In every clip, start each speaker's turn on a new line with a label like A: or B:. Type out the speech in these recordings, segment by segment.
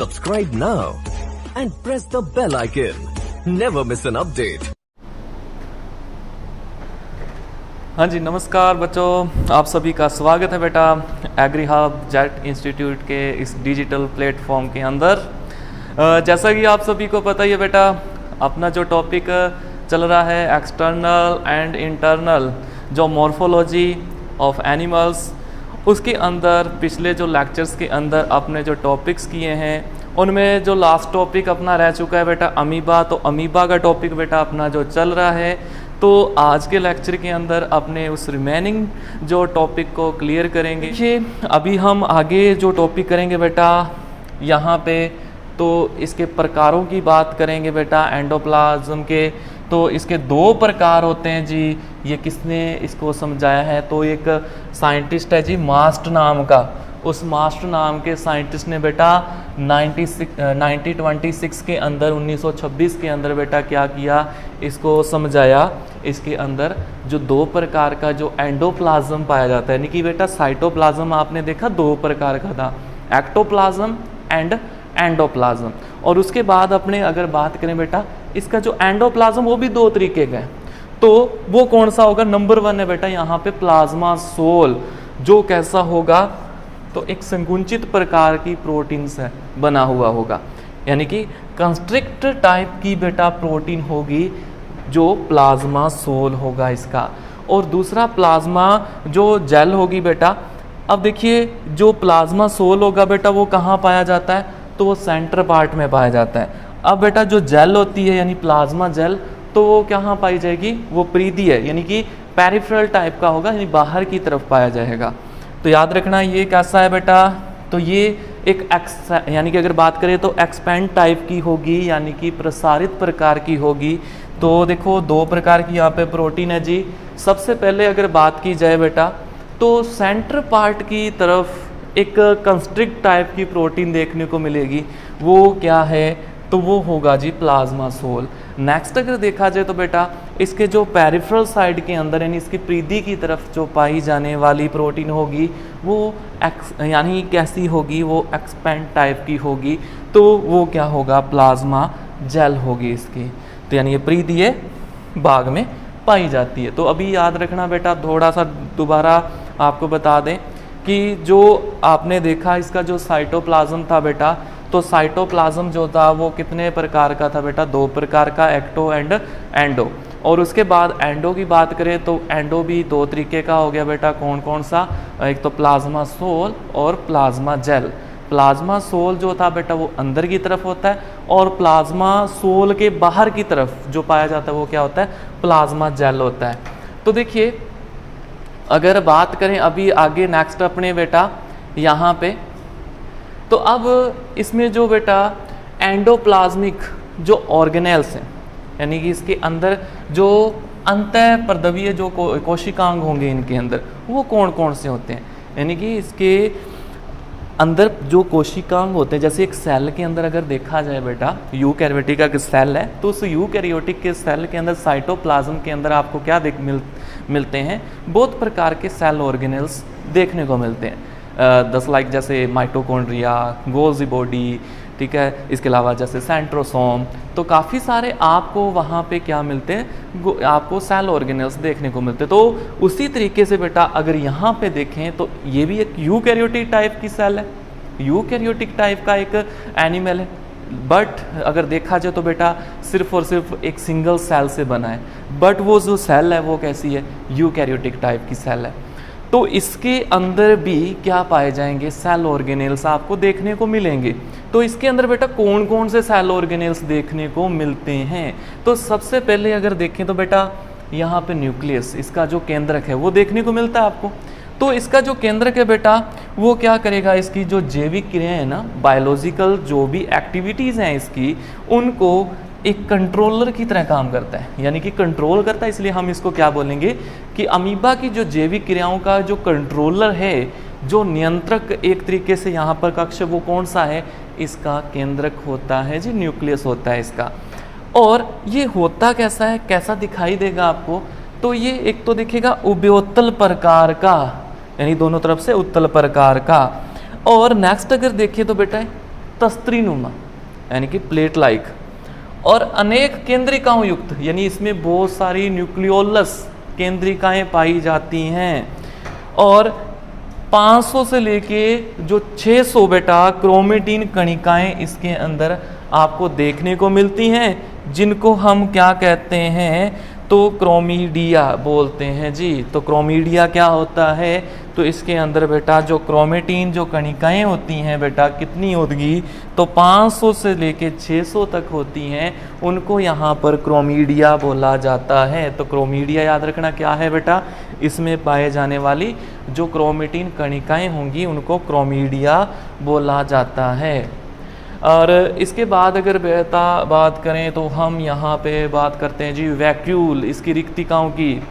A: Subscribe now and press the bell icon. Never miss an update.
B: हाँ जी, नमस्कार बच्चों, आप सभी का स्वागत है बेटा एग्री हब जेट इंस्टीट्यूट के इस डिजिटल प्लेटफॉर्म के अंदर। जैसा कि आप सभी को पता ही है बेटा, अपना जो टॉपिक चल रहा है एक्सटर्नल एंड इंटरनल जो मॉर्फोलॉजी ऑफ एनिमल्स, उसके अंदर पिछले जो लेक्चर्स के अंदर आपने जो टॉपिक्स किए हैं उनमें जो लास्ट टॉपिक अपना रह चुका है बेटा अमीबा। तो अमीबा का टॉपिक बेटा अपना जो चल रहा है, तो आज के लेक्चर के अंदर अपने उस रिमेनिंग जो टॉपिक को क्लियर करेंगे। देखिए, अभी हम आगे जो टॉपिक करेंगे बेटा यहाँ पे, तो इसके प्रकारों की बात करेंगे बेटा एंडोप्लाज्म के। तो इसके दो प्रकार होते हैं जी। ये किसने इसको समझाया है? तो एक साइंटिस्ट है जी मास्ट नाम का। उस मास्ट नाम के साइंटिस्ट ने बेटा 1926 के अंदर 1926 के अंदर बेटा क्या किया, इसको समझाया। इसके अंदर जो दो प्रकार का जो एंडोप्लाज्म पाया जाता है, यानी कि बेटा साइटोप्लाज्म आपने देखा दो प्रकार का था, एक्टोप्लाज्म एंड एंडोप्लाज्म। और उसके बाद अपने अगर बात करें बेटा इसका जो एंडोप्लाज्म वो भी दो तरीके का है। तो वो कौन सा होगा? नंबर 1 है बेटा यहाँ पे प्लाज्मा सोल, जो कैसा होगा? तो एक संकुचित प्रकार की प्रोटीन से बना हुआ होगा, यानी कि कंस्ट्रिक्ट टाइप की बेटा प्रोटीन होगी जो प्लाज्मा सोल होगा इसका। और दूसरा प्लाज्मा जो जेल होगी बेटा। अब देखिए, जो प्लाज्मा सोल होगा बेटा वो कहाँ पाया जाता है? तो वो सेंटर पार्ट में पाया जाता है। अब बेटा जो जेल होती है यानी प्लाज्मा जेल, तो वो कहाँ पाई जाएगी? वो परिधि है, यानी कि पेरिफेरल टाइप का होगा, यानी बाहर की तरफ पाया जाएगा। तो याद रखना ये कैसा है बेटा? तो ये एक यानी कि अगर बात करें तो एक्सपेंड टाइप की होगी, यानी कि प्रसारित प्रकार की होगी। तो देखो दो प्रकार की यहाँ पे प्रोटीन है जी। सबसे पहले अगर बात की जाए बेटा, तो सेंटर पार्ट की तरफ एक कंस्ट्रिक्ट टाइप की प्रोटीन देखने को मिलेगी। वो क्या है? तो वो होगा जी प्लाज्मा सोल। नेक्स्ट अगर देखा जाए तो बेटा इसके जो पेरिफेरल साइड के अंदर यानी इसकी परिधि की तरफ जो पाई जाने वाली प्रोटीन होगी वो यानी कैसी होगी? वो एक्सपेंड टाइप की होगी। तो वो क्या होगा? प्लाज्मा जेल होगी इसकी। तो यानी ये परिधीय भाग में पाई जाती है। तो अभी याद रखना बेटा, थोड़ा सा दोबारा आपको बता दें कि जो आपने देखा इसका जो साइटोप्लाज्म था बेटा, तो साइटोप्लाज्म जो था वो कितने प्रकार का था बेटा? दो प्रकार का, एक्टो एंड एंडो। और उसके बाद एंडो की बात करें तो एंडो भी दो तरीके का हो गया बेटा। कौन कौन सा? एक तो प्लाज्मा सोल और प्लाज्मा जेल। प्लाज्मा सोल जो था बेटा वो अंदर की तरफ होता है, और प्लाज्मा सोल के बाहर की तरफ जो पाया जाता है वो क्या होता है? प्लाज्मा जेल होता है। तो देखिए, अगर बात करें अभी आगे नेक्स्ट अपने बेटा यहाँ पे, तो अब इसमें जो बेटा एंडोप्लाज्मिक जो ऑर्गेनेल्स हैं, यानी कि इसके अंदर जो अंतःपर्दवीय जो कोशिकांग होंगे इनके अंदर, वो कौन कौन से होते हैं? यानी कि इसके अंदर जो कोशिकांग होते हैं, जैसे एक सेल के अंदर अगर देखा जाए बेटा, यूकैरियोटिक का सेल है, तो उस यूकैरियोटिक के सेल के अंदर साइटोप्लाज्म के अंदर आपको क्या मिलते हैं? बहुत प्रकार के सेल ऑर्गेनेल्स देखने को मिलते हैं। 10 लाइक जैसे माइटोकॉन्ड्रिया, गोल्जी बॉडी, ठीक है, इसके अलावा जैसे सेंट्रोसोम। तो काफ़ी सारे आपको वहाँ पे क्या मिलते हैं? आपको सेल ऑर्गेनेल्स देखने को मिलते हैं। तो उसी तरीके से बेटा अगर यहाँ पे देखें तो ये भी एक यूकैरियोटिक टाइप की सेल है, यूकैरियोटिक टाइप का एक एनिमल है। बट अगर देखा जाए तो बेटा सिर्फ और सिर्फ एक सिंगल सेल से बना है, बट वो जो सेल है वो कैसी है? यूकैरियोटिक टाइप की सेल है। तो इसके अंदर भी क्या पाए जाएंगे? सेल ऑर्गेनेल्स आपको देखने को मिलेंगे। तो इसके अंदर बेटा कौन कौन से सेल ऑर्गेनेल्स देखने को मिलते हैं? तो सबसे पहले अगर देखें तो बेटा यहाँ पे न्यूक्लियस, इसका जो केंद्रक है वो देखने को मिलता है आपको। तो इसका जो केंद्रक है बेटा वो क्या करेगा? इसकी जो जैविक क्रियाएं है ना, बायोलॉजिकल जो भी एक्टिविटीज़ हैं इसकी, उनको एक कंट्रोलर की तरह काम करता है, यानी कि कंट्रोल करता है। इसलिए हम इसको क्या बोलेंगे कि अमीबा की जो जैविक क्रियाओं का जो कंट्रोलर है, जो नियंत्रक एक तरीके से यहाँ पर कक्ष, वो कौन सा है? इसका केंद्रक होता है जी, न्यूक्लियस होता है इसका। और ये होता कैसा है, कैसा दिखाई देगा आपको? तो ये एक तो दिखेगा उभयोत्तल प्रकार का, यानी दोनों तरफ से उत्तल प्रकार का। और नेक्स्ट अगर देखिए तो बेटा तस्त्रीनुमा यानी कि प्लेट लाइक, और अनेक केंद्रिकाओं युक्त यानी इसमें बहुत सारी न्यूक्लियोलस केंद्रिकाएं पाई जाती हैं, और 500 से लेके जो 600 बेटा क्रोमेटिन कणिकाएं इसके अंदर आपको देखने को मिलती हैं, जिनको हम क्या कहते हैं, तो क्रोमीडिया बोलते हैं जी। तो क्रोमीडिया क्या होता है, तो इसके अंदर बेटा जो क्रोमेटिन जो कणिकाएं होती हैं बेटा कितनी होगी, तो 500 से लेके 600 तक होती हैं, उनको यहाँ पर क्रोमीडिया बोला जाता है। तो क्रोमीडिया याद रखना क्या है बेटा, इसमें पाए जाने वाली जो क्रोमेटिन कणिकाएं होंगी उनको क्रोमीडिया बोला जाता है। और इसके बाद अगर बेटा बात करें तो हम यहाँ पे बात करते हैं जी वैक्यूल, इसकी रिक्तिकाओं की।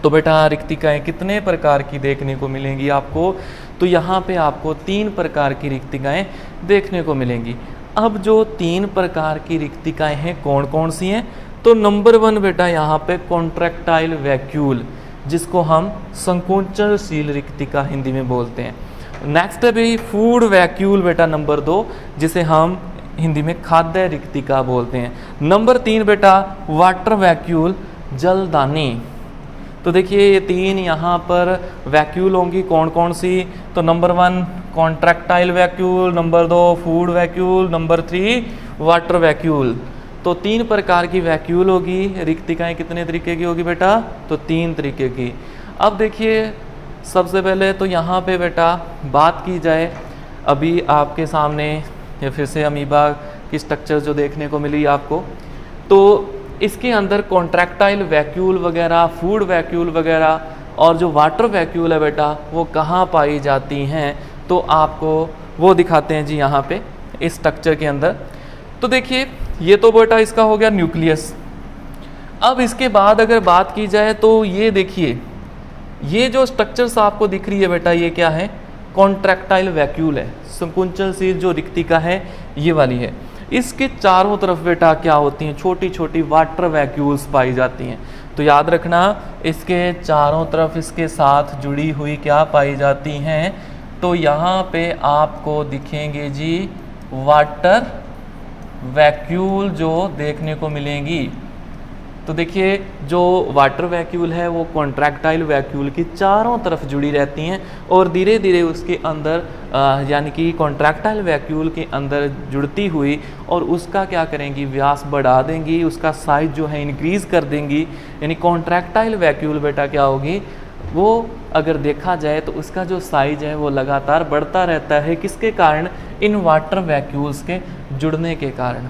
B: तो बेटा रिक्तिकाएं कितने प्रकार की देखने को मिलेंगी आपको, तो यहाँ पे आपको 3 प्रकार की रिक्तिकाएं देखने को मिलेंगी। अब जो 3 प्रकार की रिक्तिकाएं हैं कौन कौन सी हैं, तो नंबर 1 बेटा यहाँ पे कॉन्ट्रैक्टाइल वैक्यूल, जिसको हम संकुचनशील रिक्तिका हिंदी में बोलते हैं। नेक्स्ट है भाई फूड वैक्यूल बेटा नंबर 2, जिसे हम हिंदी में खाद्य रिक्तिका बोलते हैं। नंबर 3 बेटा वाटर वैक्यूल, जलदानी। तो देखिए ये 3 यहाँ पर वैक्यूल होंगी कौन कौन सी, तो number 1 contractile vacuole, number 2 food vacuole, number 3 water vacuole. तो 3 प्रकार की वैक्यूल होगी। रिक्तिकाएं कितने तरीके की होगी बेटा, तो 3 तरीके की। अब देखिए सबसे पहले तो यहाँ पे बेटा बात की जाए, अभी आपके सामने ये फिर से अमीबा की स्ट्रक्चर जो देखने को मिली आपको, तो इसके अंदर कॉन्ट्रैक्टाइल वैक्यूल वगैरह, फूड वैक्यूल वगैरह और जो वाटर वैक्यूल है बेटा वो कहाँ पाई जाती हैं, तो आपको वो दिखाते हैं जी यहाँ पे इस स्ट्रक्चर के अंदर। तो देखिए ये तो बेटा इसका हो गया न्यूक्लियस। अब इसके बाद अगर बात की जाए तो ये देखिए ये जो स्ट्रक्चर्स आपको दिख रही है बेटा, ये क्या है, कॉन्ट्रैक्टाइल वैक्यूल है, संकुचनशील जो रिक्तिका है ये वाली है। इसके चारों तरफ बेटा क्या होती हैं, छोटी छोटी वाटर वैक्यूल्स पाई जाती हैं। तो याद रखना इसके चारों तरफ इसके साथ जुड़ी हुई क्या पाई जाती हैं, तो यहाँ पे आपको दिखेंगे जी वाटर वैक्यूल जो देखने को मिलेंगी। तो देखिए जो वाटर वैक्यूल है वो कॉन्ट्रैक्टाइल वैक्यूल की चारों तरफ जुड़ी रहती हैं, और धीरे धीरे उसके अंदर यानी कि कॉन्ट्रैक्टाइल वैक्यूल के अंदर जुड़ती हुई और उसका क्या करेंगी, व्यास बढ़ा देंगी, उसका साइज जो है इंक्रीज़ कर देंगी। यानी कॉन्ट्रैक्टाइल वैक्यूल बेटा क्या होगी, वो अगर देखा जाए तो उसका जो साइज है वो लगातार बढ़ता रहता है। किसके कारण, इन वाटर वैक्यूल्स के जुड़ने के कारण।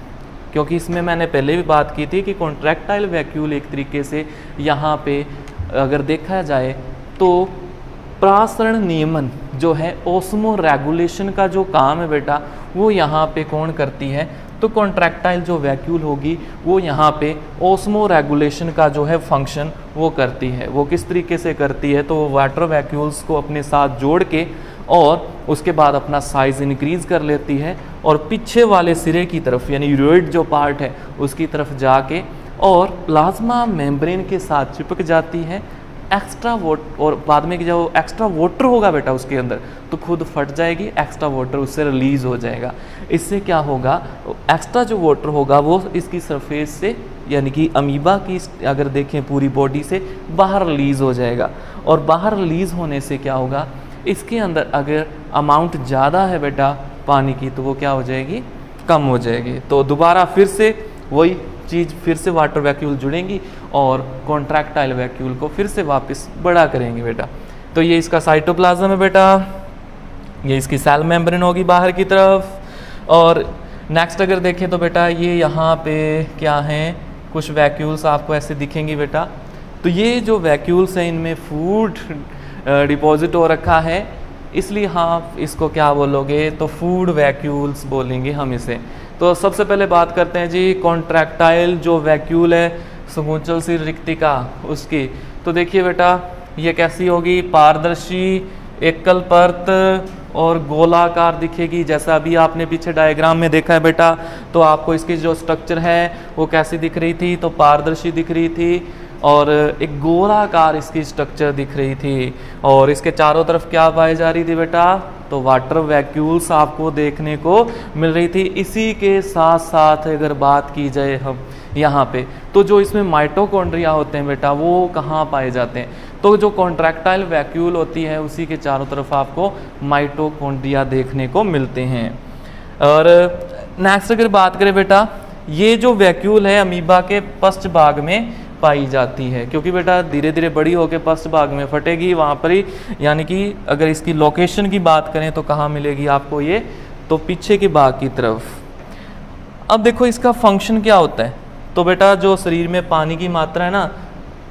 B: क्योंकि इसमें मैंने पहले भी बात की थी कि कॉन्ट्रैक्टाइल वैक्यूल एक तरीके से यहाँ पे अगर देखा जाए तो प्रासरण नियमन जो है ओस्मो रेगुलेशन का जो काम है बेटा वो यहाँ पे कौन करती है, तो कॉन्ट्रैक्टाइल जो वैक्यूल होगी वो यहाँ पे ओस्मो रेगुलेशन का जो है फंक्शन वो करती है। वो किस तरीके से करती है, तो वाटर वैक्यूल्स को अपने साथ जोड़ के और उसके बाद अपना साइज़ इंक्रीज़ कर लेती है और पीछे वाले सिरे की तरफ यानी यूरोइड जो पार्ट है उसकी तरफ जाके और प्लाज्मा मेम्ब्रेन के साथ चिपक जाती है। एक्स्ट्रा वाटर और बाद में जो एक्स्ट्रा वाटर होगा बेटा उसके अंदर तो खुद फट जाएगी, एक्स्ट्रा वाटर उससे रिलीज़ हो जाएगा। इससे क्या होगा, एक्स्ट्रा जो वाटर होगा वो इसकी सरफेस से यानी कि अमीबा की अगर देखें पूरी बॉडी से बाहर रिलीज़ हो जाएगा। और बाहर रिलीज़ होने से क्या होगा, इसके अंदर अगर अमाउंट ज़्यादा है बेटा पानी की तो वो क्या हो जाएगी, कम हो जाएगी। तो दोबारा फिर से वही चीज़, फिर से वाटर वैक्यूल जुड़ेंगी और कॉन्ट्रैक्टाइल वैक्यूल को फिर से वापस बड़ा करेंगे बेटा। तो ये इसका साइटोप्लाज्म है बेटा, ये इसकी सेल मेम्ब्रेन होगी बाहर की तरफ। और नेक्स्ट अगर देखें तो बेटा ये यहाँ पे क्या हैं, कुछ वैक्यूल्स आपको ऐसे दिखेंगी बेटा। तो ये जो वैक्यूल्स हैं इनमें फूड डिपॉजिट हो रखा है, इसलिए हाँ इसको क्या बोलोगे, तो फूड वैक्यूल्स बोलेंगे हम इसे। तो सबसे पहले बात करते हैं जी कॉन्ट्रैक्टाइल जो वैक्यूल है संकुचनशील रिक्तिका उसकी। तो देखिए बेटा ये कैसी होगी, पारदर्शी एकल परत और गोलाकार दिखेगी। जैसा अभी आपने पीछे डायग्राम में देखा है बेटा, तो आपको इसकी जो स्ट्रक्चर है वो कैसी दिख रही थी, तो पारदर्शी दिख रही थी। और एक गोलाकार इसकी स्ट्रक्चर दिख रही थी और इसके चारों तरफ क्या पाई जा रही थी बेटा, तो वाटर वैक्यूल्स आपको देखने को मिल रही थी। इसी के साथ साथ अगर बात की जाए हम यहाँ पे, तो जो इसमें माइटोकॉन्ड्रिया होते हैं बेटा वो कहाँ पाए जाते हैं, तो जो कॉन्ट्रैक्टाइल वैक्यूल होती है उसी के चारों तरफ आपको माइटोकॉन्ड्रिया देखने को मिलते हैं। और नेक्स्ट अगर बात करें बेटा, ये जो वैक्यूल है अमीबा के पश्च भाग में पाई जाती है, क्योंकि बेटा धीरे धीरे बड़ी होकर पश्च भाग में फटेगी वहाँ पर ही, यानी कि अगर इसकी लोकेशन की बात करें तो कहाँ मिलेगी आपको ये, तो पीछे के भाग की तरफ। अब देखो इसका फंक्शन क्या होता है, तो बेटा जो शरीर में पानी की मात्रा है ना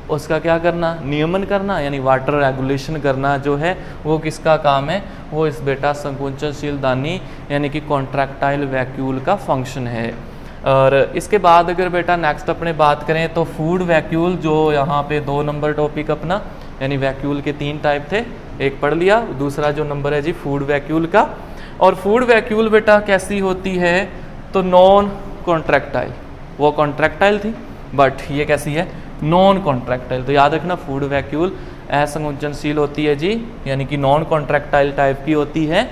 B: उसका क्या करना, नियमन करना, यानी वाटर रेगुलेशन करना जो है वो किसका काम है, वो इस बेटा संकुचनशील दानी यानी कि कॉन्ट्रैक्टाइल वैक्यूल का फंक्शन है। और इसके बाद अगर बेटा नेक्स्ट अपने बात करें तो फूड वैक्यूल, जो यहाँ पे 2 नंबर टॉपिक अपना, यानी वैक्यूल के 3 टाइप थे, एक पढ़ लिया, दूसरा जो नंबर है जी फूड वैक्यूल का। और फूड वैक्यूल बेटा कैसी होती है, तो नॉन कॉन्ट्रैक्टाइल, वो कॉन्ट्रैक्टाइल थी बट ये कैसी है, नॉन कॉन्ट्रैक्टाइल। तो याद रखना फूड वैक्यूल असंकुचनशील होती है जी, यानी कि नॉन कॉन्ट्रैक्टाइल टाइप की होती है।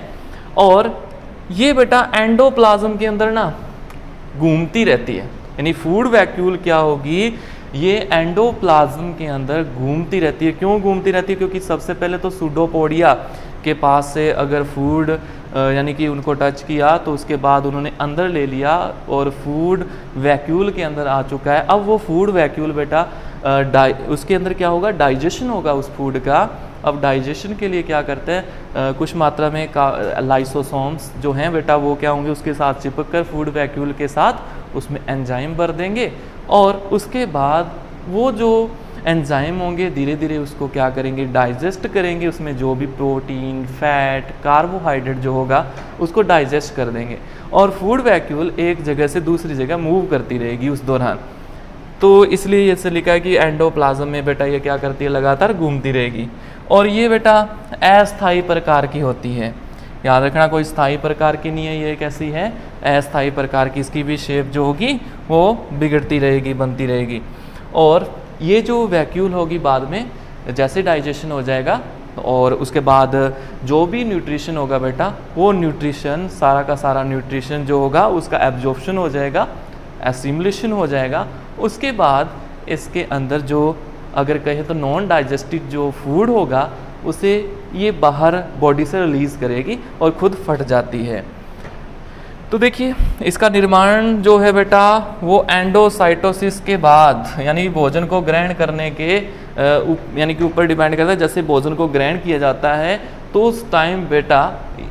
B: और ये बेटा एंडोप्लाज्म के अंदर ना घूमती रहती है, यानी फूड वैक्यूल क्या होगी, ये एंडोप्लाज्म के अंदर घूमती रहती है। क्यों घूमती रहती है, क्योंकि सबसे पहले तो सूडोपोडिया के पास से अगर फूड यानी कि उनको टच किया तो उसके बाद उन्होंने अंदर ले लिया और फूड वैक्यूल के अंदर आ चुका है। अब वो फूड वैक्यूल बेटा उसके अंदर क्या होगा, डाइजेशन होगा उस फूड का। अब डाइजेशन के लिए क्या करते हैं, कुछ मात्रा में लाइसोसोम्स जो हैं बेटा वो क्या होंगे, उसके साथ चिपक कर फूड वैक्यूल के साथ उसमें एंजाइम भर देंगे और उसके बाद वो जो एंजाइम होंगे धीरे धीरे उसको क्या करेंगे, डाइजेस्ट करेंगे, उसमें जो भी प्रोटीन, फैट, कार्बोहाइड्रेट जो होगा उसको डाइजेस्ट कर देंगे और फूड वैक्यूल एक जगह से दूसरी जगह मूव करती रहेगी उस दौरान। तो इसलिए ये से लिखा है कि एंडोप्लाज्म में बेटा ये क्या करती है, लगातार घूमती रहेगी। और ये बेटा अस्थायी प्रकार की होती है, याद रखना कोई स्थायी प्रकार की नहीं है, ये कैसी है, अस्थायी प्रकार की। इसकी भी शेप जो होगी वो बिगड़ती रहेगी, बनती रहेगी। और ये जो वैक्यूल होगी बाद में जैसे डाइजेशन हो जाएगा और उसके बाद जो भी न्यूट्रिशन होगा बेटा वो न्यूट्रिशन सारा का सारा न्यूट्रिशन जो होगा उसका एब्जॉर्प्शन हो जाएगा, एसिमुलेशन हो जाएगा। उसके बाद इसके अंदर जो अगर कहें तो नॉन डाइजेस्टिव जो फूड होगा उसे ये बाहर बॉडी से रिलीज़ करेगी और खुद फट जाती है। तो देखिए इसका निर्माण जो है बेटा वो एंडोसाइटोसिस के बाद, यानी भोजन को ग्रहण करने के यानी कि ऊपर डिपेंड करता है। जैसे भोजन को ग्रहण किया जाता है तो उस टाइम बेटा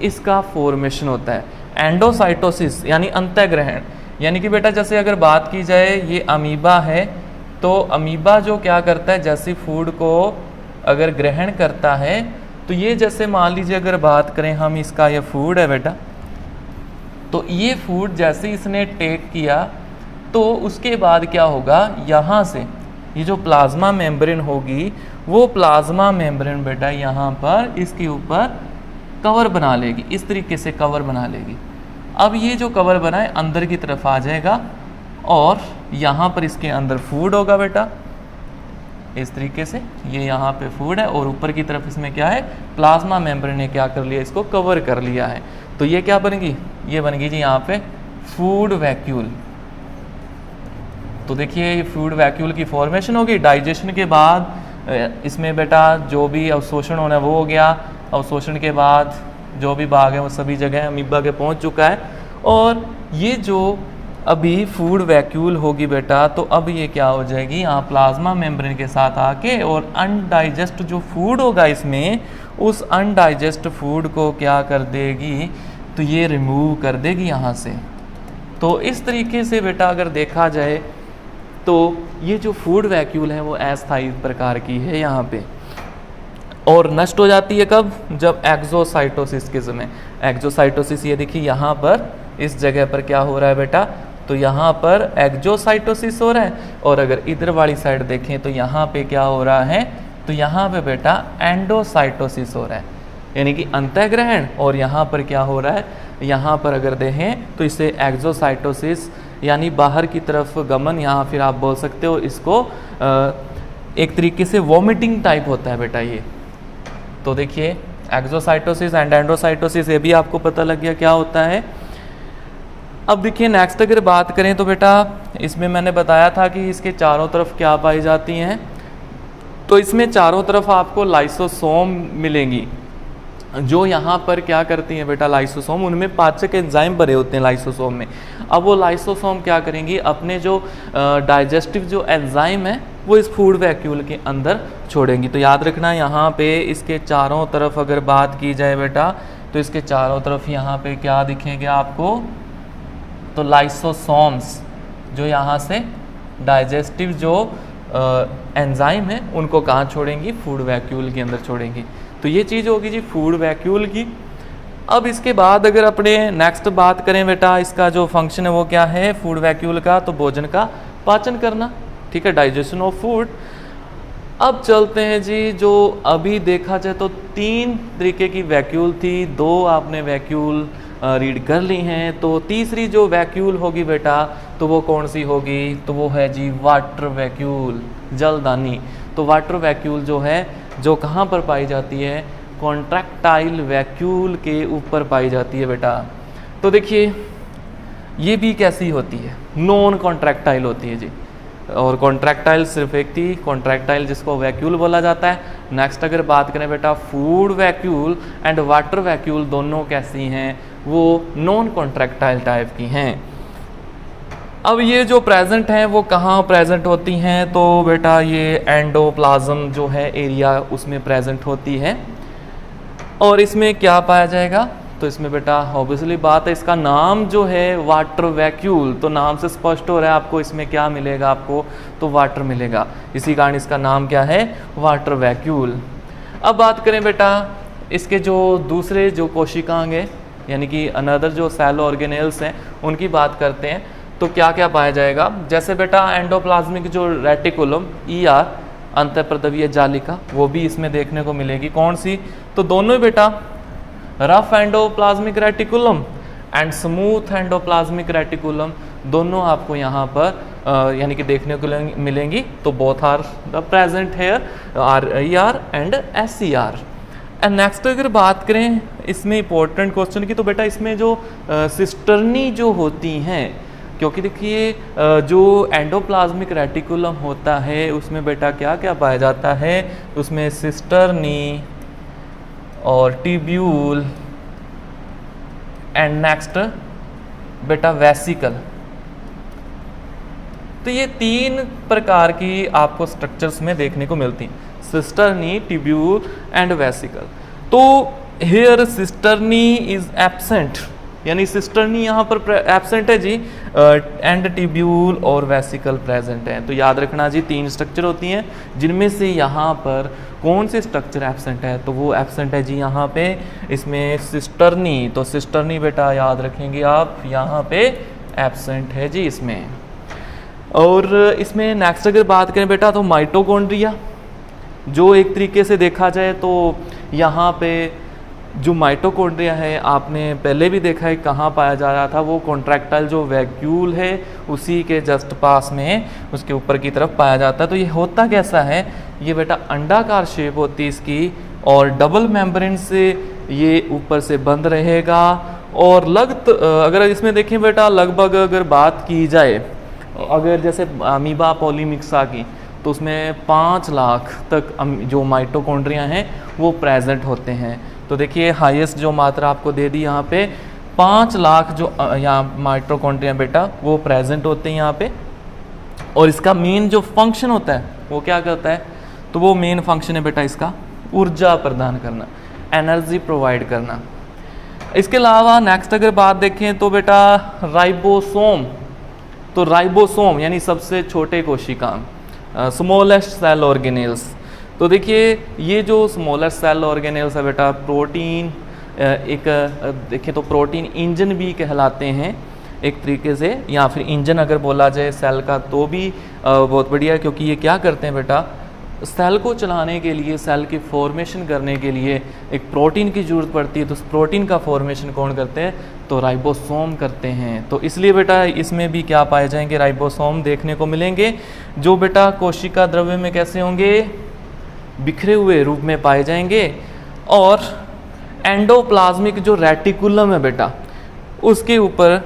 B: इसका फॉर्मेशन होता है। एंडोसाइटोसिस यानी अंतःग्रहण, यानी कि बेटा जैसे अगर बात की जाए ये अमीबा है, तो अमीबा जो क्या करता है, जैसे फूड को अगर ग्रहण करता है तो ये जैसे मान लीजिए अगर बात करें हम इसका, ये फूड है बेटा, तो ये फूड जैसे इसने टेक किया तो उसके बाद क्या होगा, यहाँ से ये जो प्लाज्मा मेम्ब्रेन होगी वो प्लाज्मा मेम्ब्रेन बेटा यहाँ पर इसके ऊपर कवर बना लेगी, इस तरीके से कवर बना लेगी। अब ये जो कवर बना है अंदर की तरफ आ जाएगा और यहाँ पर इसके अंदर फूड होगा बेटा, इस तरीके से ये यहाँ पे फूड है और ऊपर की तरफ इसमें क्या है, प्लाज्मा मेम्ब्रेन ने क्या कर लिया, इसको कवर कर लिया है। तो ये क्या बनेगी, ये बनेगी जी यहाँ पे फूड वैक्यूल। तो देखिए ये फूड वैक्यूल की फॉर्मेशन होगी। डाइजेशन के बाद इसमें बेटा जो भी अवशोषण होना है वो हो गया, अवशोषण के बाद जो भी भाग है वो सभी जगह अमीबा के पहुंच चुका है। और ये जो अभी फूड वैक्यूल होगी बेटा, तो अब ये क्या हो जाएगी, यहाँ प्लाज्मा मेम्ब्रेन के साथ आके और अनडाइजेस्ट जो फूड होगा इसमें, उस अनडाइजेस्ट फूड को क्या कर देगी, तो ये रिमूव कर देगी यहाँ से। तो इस तरीके से बेटा अगर देखा जाए तो ये जो फूड वैक्यूल है वो अस्थायी प्रकार की है यहाँ पे, और नष्ट हो जाती है कब, जब एक्सोसाइटोसिस के समय। एक्सोसाइटोसिस ये देखिए यहाँ पर इस जगह पर क्या हो रहा है बेटा, तो यहाँ पर एक्सोसाइटोसिस हो रहा है, और अगर इधर वाली साइड देखें तो यहाँ पे क्या हो रहा है, तो यहाँ पे बेटा एंडोसाइटोसिस हो रहा है, यानी कि अंतःग्रहण। और यहाँ पर क्या हो रहा है, यहाँ पर अगर देखें तो इसे एक्सोसाइटोसिस यानी बाहर की तरफ गमन, यहाँ फिर आप बोल सकते हो इसको एक तरीके से वॉमिटिंग टाइप होता है बेटा ये। तो देखिए एक्सोसाइटोसिस एंड एंडोसाइटोसिस, ये भी आपको पता लग गया क्या होता है। अब देखिए नेक्स्ट अगर बात करें तो बेटा इसमें मैंने बताया था कि इसके चारों तरफ क्या पाई जाती हैं, तो इसमें चारों तरफ आपको लाइसोसोम मिलेंगी, जो यहाँ पर क्या करती हैं बेटा लाइसोसोम, उनमें पाचक एंजाइम भरे होते हैं लाइसोसोम में। अब वो लाइसोसोम क्या करेंगी, अपने जो डाइजेस्टिव जो एंजाइम है वो इस फूड वैक्यूल के अंदर छोड़ेंगी। तो याद रखना यहाँ पे इसके चारों तरफ अगर बात की जाए बेटा, तो इसके चारों तरफ यहाँ पे क्या दिखेंगे आपको, तो लाइसोसोम्स जो यहाँ से डाइजेस्टिव जो एंजाइम है उनको कहाँ छोड़ेंगी, फूड वैक्यूल के अंदर छोड़ेंगी। तो ये चीज़ होगी जी फूड वैक्यूल की। अब इसके बाद अगर अपने नेक्स्ट बात करें बेटा, इसका जो फंक्शन है वो क्या है फूड वैक्यूल का, तो भोजन का पाचन करना, ठीक है, डाइजेशन ऑफ फूड। अब चलते हैं जी, जो अभी देखा जाए तो 3 तरीके की वैक्यूल थी, 2 आपने वैक्यूल रीड कर ली हैं, तो तीसरी जो वैक्यूल होगी बेटा तो वो कौन सी होगी, तो वो है जी वाटर वैक्यूल, जलदानी। तो वाटर वैक्यूल जो है जो कहाँ पर पाई जाती है, कॉन्ट्रैक्टाइल वैक्यूल के ऊपर पाई जाती है बेटा। तो देखिए ये भी कैसी होती है, नॉन कॉन्ट्रैक्टाइल होती है जी, और कॉन्ट्रैक्टाइल सिर्फ एक थी, कॉन्ट्रैक्टाइल जिसको वैक्यूल बोला जाता है। नेक्स्ट अगर बात करें बेटा food vacuole and water vacuole दोनों कैसी हैं, वो नॉन कॉन्ट्रैक्टाइल टाइप की हैं। अब ये जो प्रेजेंट हैं वो कहाँ प्रेजेंट होती हैं, तो बेटा ये एंडोप्लाज्म जो है एरिया उसमें प्रेजेंट होती है। और इसमें क्या पाया जाएगा, तो इसमें बेटा ऑब्वियसली बात है, इसका नाम जो है वाटर वैक्यूल, तो नाम से स्पष्ट हो रहा है आपको इसमें क्या मिलेगा, आपको तो वाटर मिलेगा, इसी कारण इसका नाम क्या है वाटर वैक्यूल। अब बात करें बेटा इसके जो दूसरे जो कोशिकांग है यानी कि अनदर जो सेल ऑर्गेनेल्स हैं उनकी बात करते हैं, तो क्या क्या पाया जाएगा। जैसे बेटा एंडोप्लाज्मिक जो रेटिकुलम ER अंतःप्रद्रवीय जालिका, वो भी इसमें देखने को मिलेगी। कौन सी, तो दोनों बेटा rough endoplasmic reticulum and smooth endoplasmic reticulum दोनों आपको यहाँ पर यानी कि देखने को मिलेंगी। तो both are the present here ER and SCR। And next अगर बात करें इसमें इंपॉर्टेंट क्वेश्चन की, तो बेटा इसमें जो सिस्टर्नी जो होती हैं, क्योंकि देखिए जो एंडोप्लाज्मिक रेटिकुलम होता है उसमें बेटा क्या क्या पाया जाता है, उसमें सिस्टर्नी और ट्यूब्यूल एंड नेक्स्ट बेटा वेसिकल। तो ये 3 प्रकार की आपको स्ट्रक्चर्स में देखने को मिलती हैं, सिस्टर्नी, ट्यूब्यूल एंड वेसिकल। तो हियर सिस्टर्नी इज एब्सेंट, यानी सिस्टर्नी यहाँ पर एब्सेंट है जी, एंड ट्यूब्यूल और वेसिकल प्रेजेंट है। तो याद रखना जी 3 स्ट्रक्चर होती हैं, जिनमें से यहाँ पर कौन से स्ट्रक्चर एब्सेंट है, तो वो एब्सेंट है जी यहाँ पे इसमें सिस्टर्नी। तो सिस्टर्नी बेटा याद रखेंगे आप, यहाँ पे एब्सेंट है जी इसमें। और इसमें नेक्स्ट अगर बात करें बेटा तो माइटोकॉन्ड्रिया, जो एक तरीके से देखा जाए तो यहाँ पे जो माइटोकॉन्ड्रिया है आपने पहले भी देखा है कहाँ पाया जा रहा था, वो कॉन्ट्रैक्टाइल जो वैक्यूल है उसी के जस्ट पास में उसके ऊपर की तरफ पाया जाता है। तो ये होता कैसा है, ये बेटा अंडाकार शेप होती है इसकी, और डबल मेम्ब्रेन से ये ऊपर से बंद रहेगा। और अगर इसमें देखें बेटा लगभग अगर बात की जाए, अगर जैसे अमीबा पॉलीमिक्सा की, तो उसमें 5 लाख तक जो माइटोकॉन्ड्रिया हैं वो प्रेजेंट होते हैं। तो देखिए हाईएस्ट जो मात्रा आपको दे दी यहाँ पे 5 लाख जो यहाँ माइटोकॉन्ड्रिया बेटा वो प्रेजेंट होते हैं यहाँ पे। और इसका मेन जो फंक्शन होता है वो क्या करता है, तो वो मेन फंक्शन है बेटा इसका ऊर्जा प्रदान करना, एनर्जी प्रोवाइड करना। इसके अलावा नेक्स्ट अगर बात देखें तो बेटा राइबोसोम, तो राइबोसोम यानी सबसे छोटे कोशिकांग, स्मॉलेस्ट सेल ऑर्गेनेल्स। तो देखिए ये जो स्मॉलेस्ट सेल ऑर्गेनेल्स है बेटा प्रोटीन एक देखें तो प्रोटीन इंजन भी कहलाते हैं एक तरीके से, या फिर इंजन अगर बोला जाए सेल का तो भी बहुत बढ़िया, क्योंकि ये क्या करते हैं बेटा सेल को चलाने के लिए, सेल की फॉर्मेशन करने के लिए एक प्रोटीन की ज़रूरत पड़ती है। तो उस प्रोटीन का फॉर्मेशन कौन करते हैं? तो राइबोसोम करते हैं। तो इसलिए बेटा इसमें भी क्या पाए जाएंगे? राइबोसोम देखने को मिलेंगे, जो बेटा कोशिका द्रव्य में कैसे होंगे? बिखरे हुए रूप में पाए जाएंगे। और एंडोप्लाज्मिक जो रेटिकुलम है बेटा, उसके ऊपर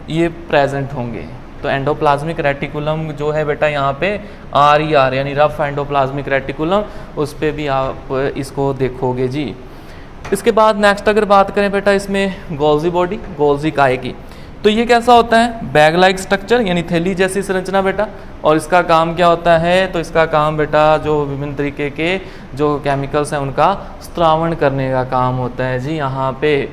B: ये प्रेजेंट होंगे। तो एंडोप्लाज्मिक रेटिकुलम जो है बेटा यहाँ पे RER यानी रफ एंडोप्लाज्मिक रेटिकुलम, उस पर भी आप इसको देखोगे जी। इसके बाद नेक्स्ट अगर बात करें बेटा इसमें गोल्जी बॉडी, गोल्जी काय की, तो ये कैसा होता है? बैग लाइक स्ट्रक्चर यानी थैली जैसी संरचना बेटा। और इसका काम क्या होता है? तो इसका काम बेटा जो विभिन्न तरीके के जो केमिकल्स हैं उनका स्त्रावण करने का काम होता है जी यहाँ पे।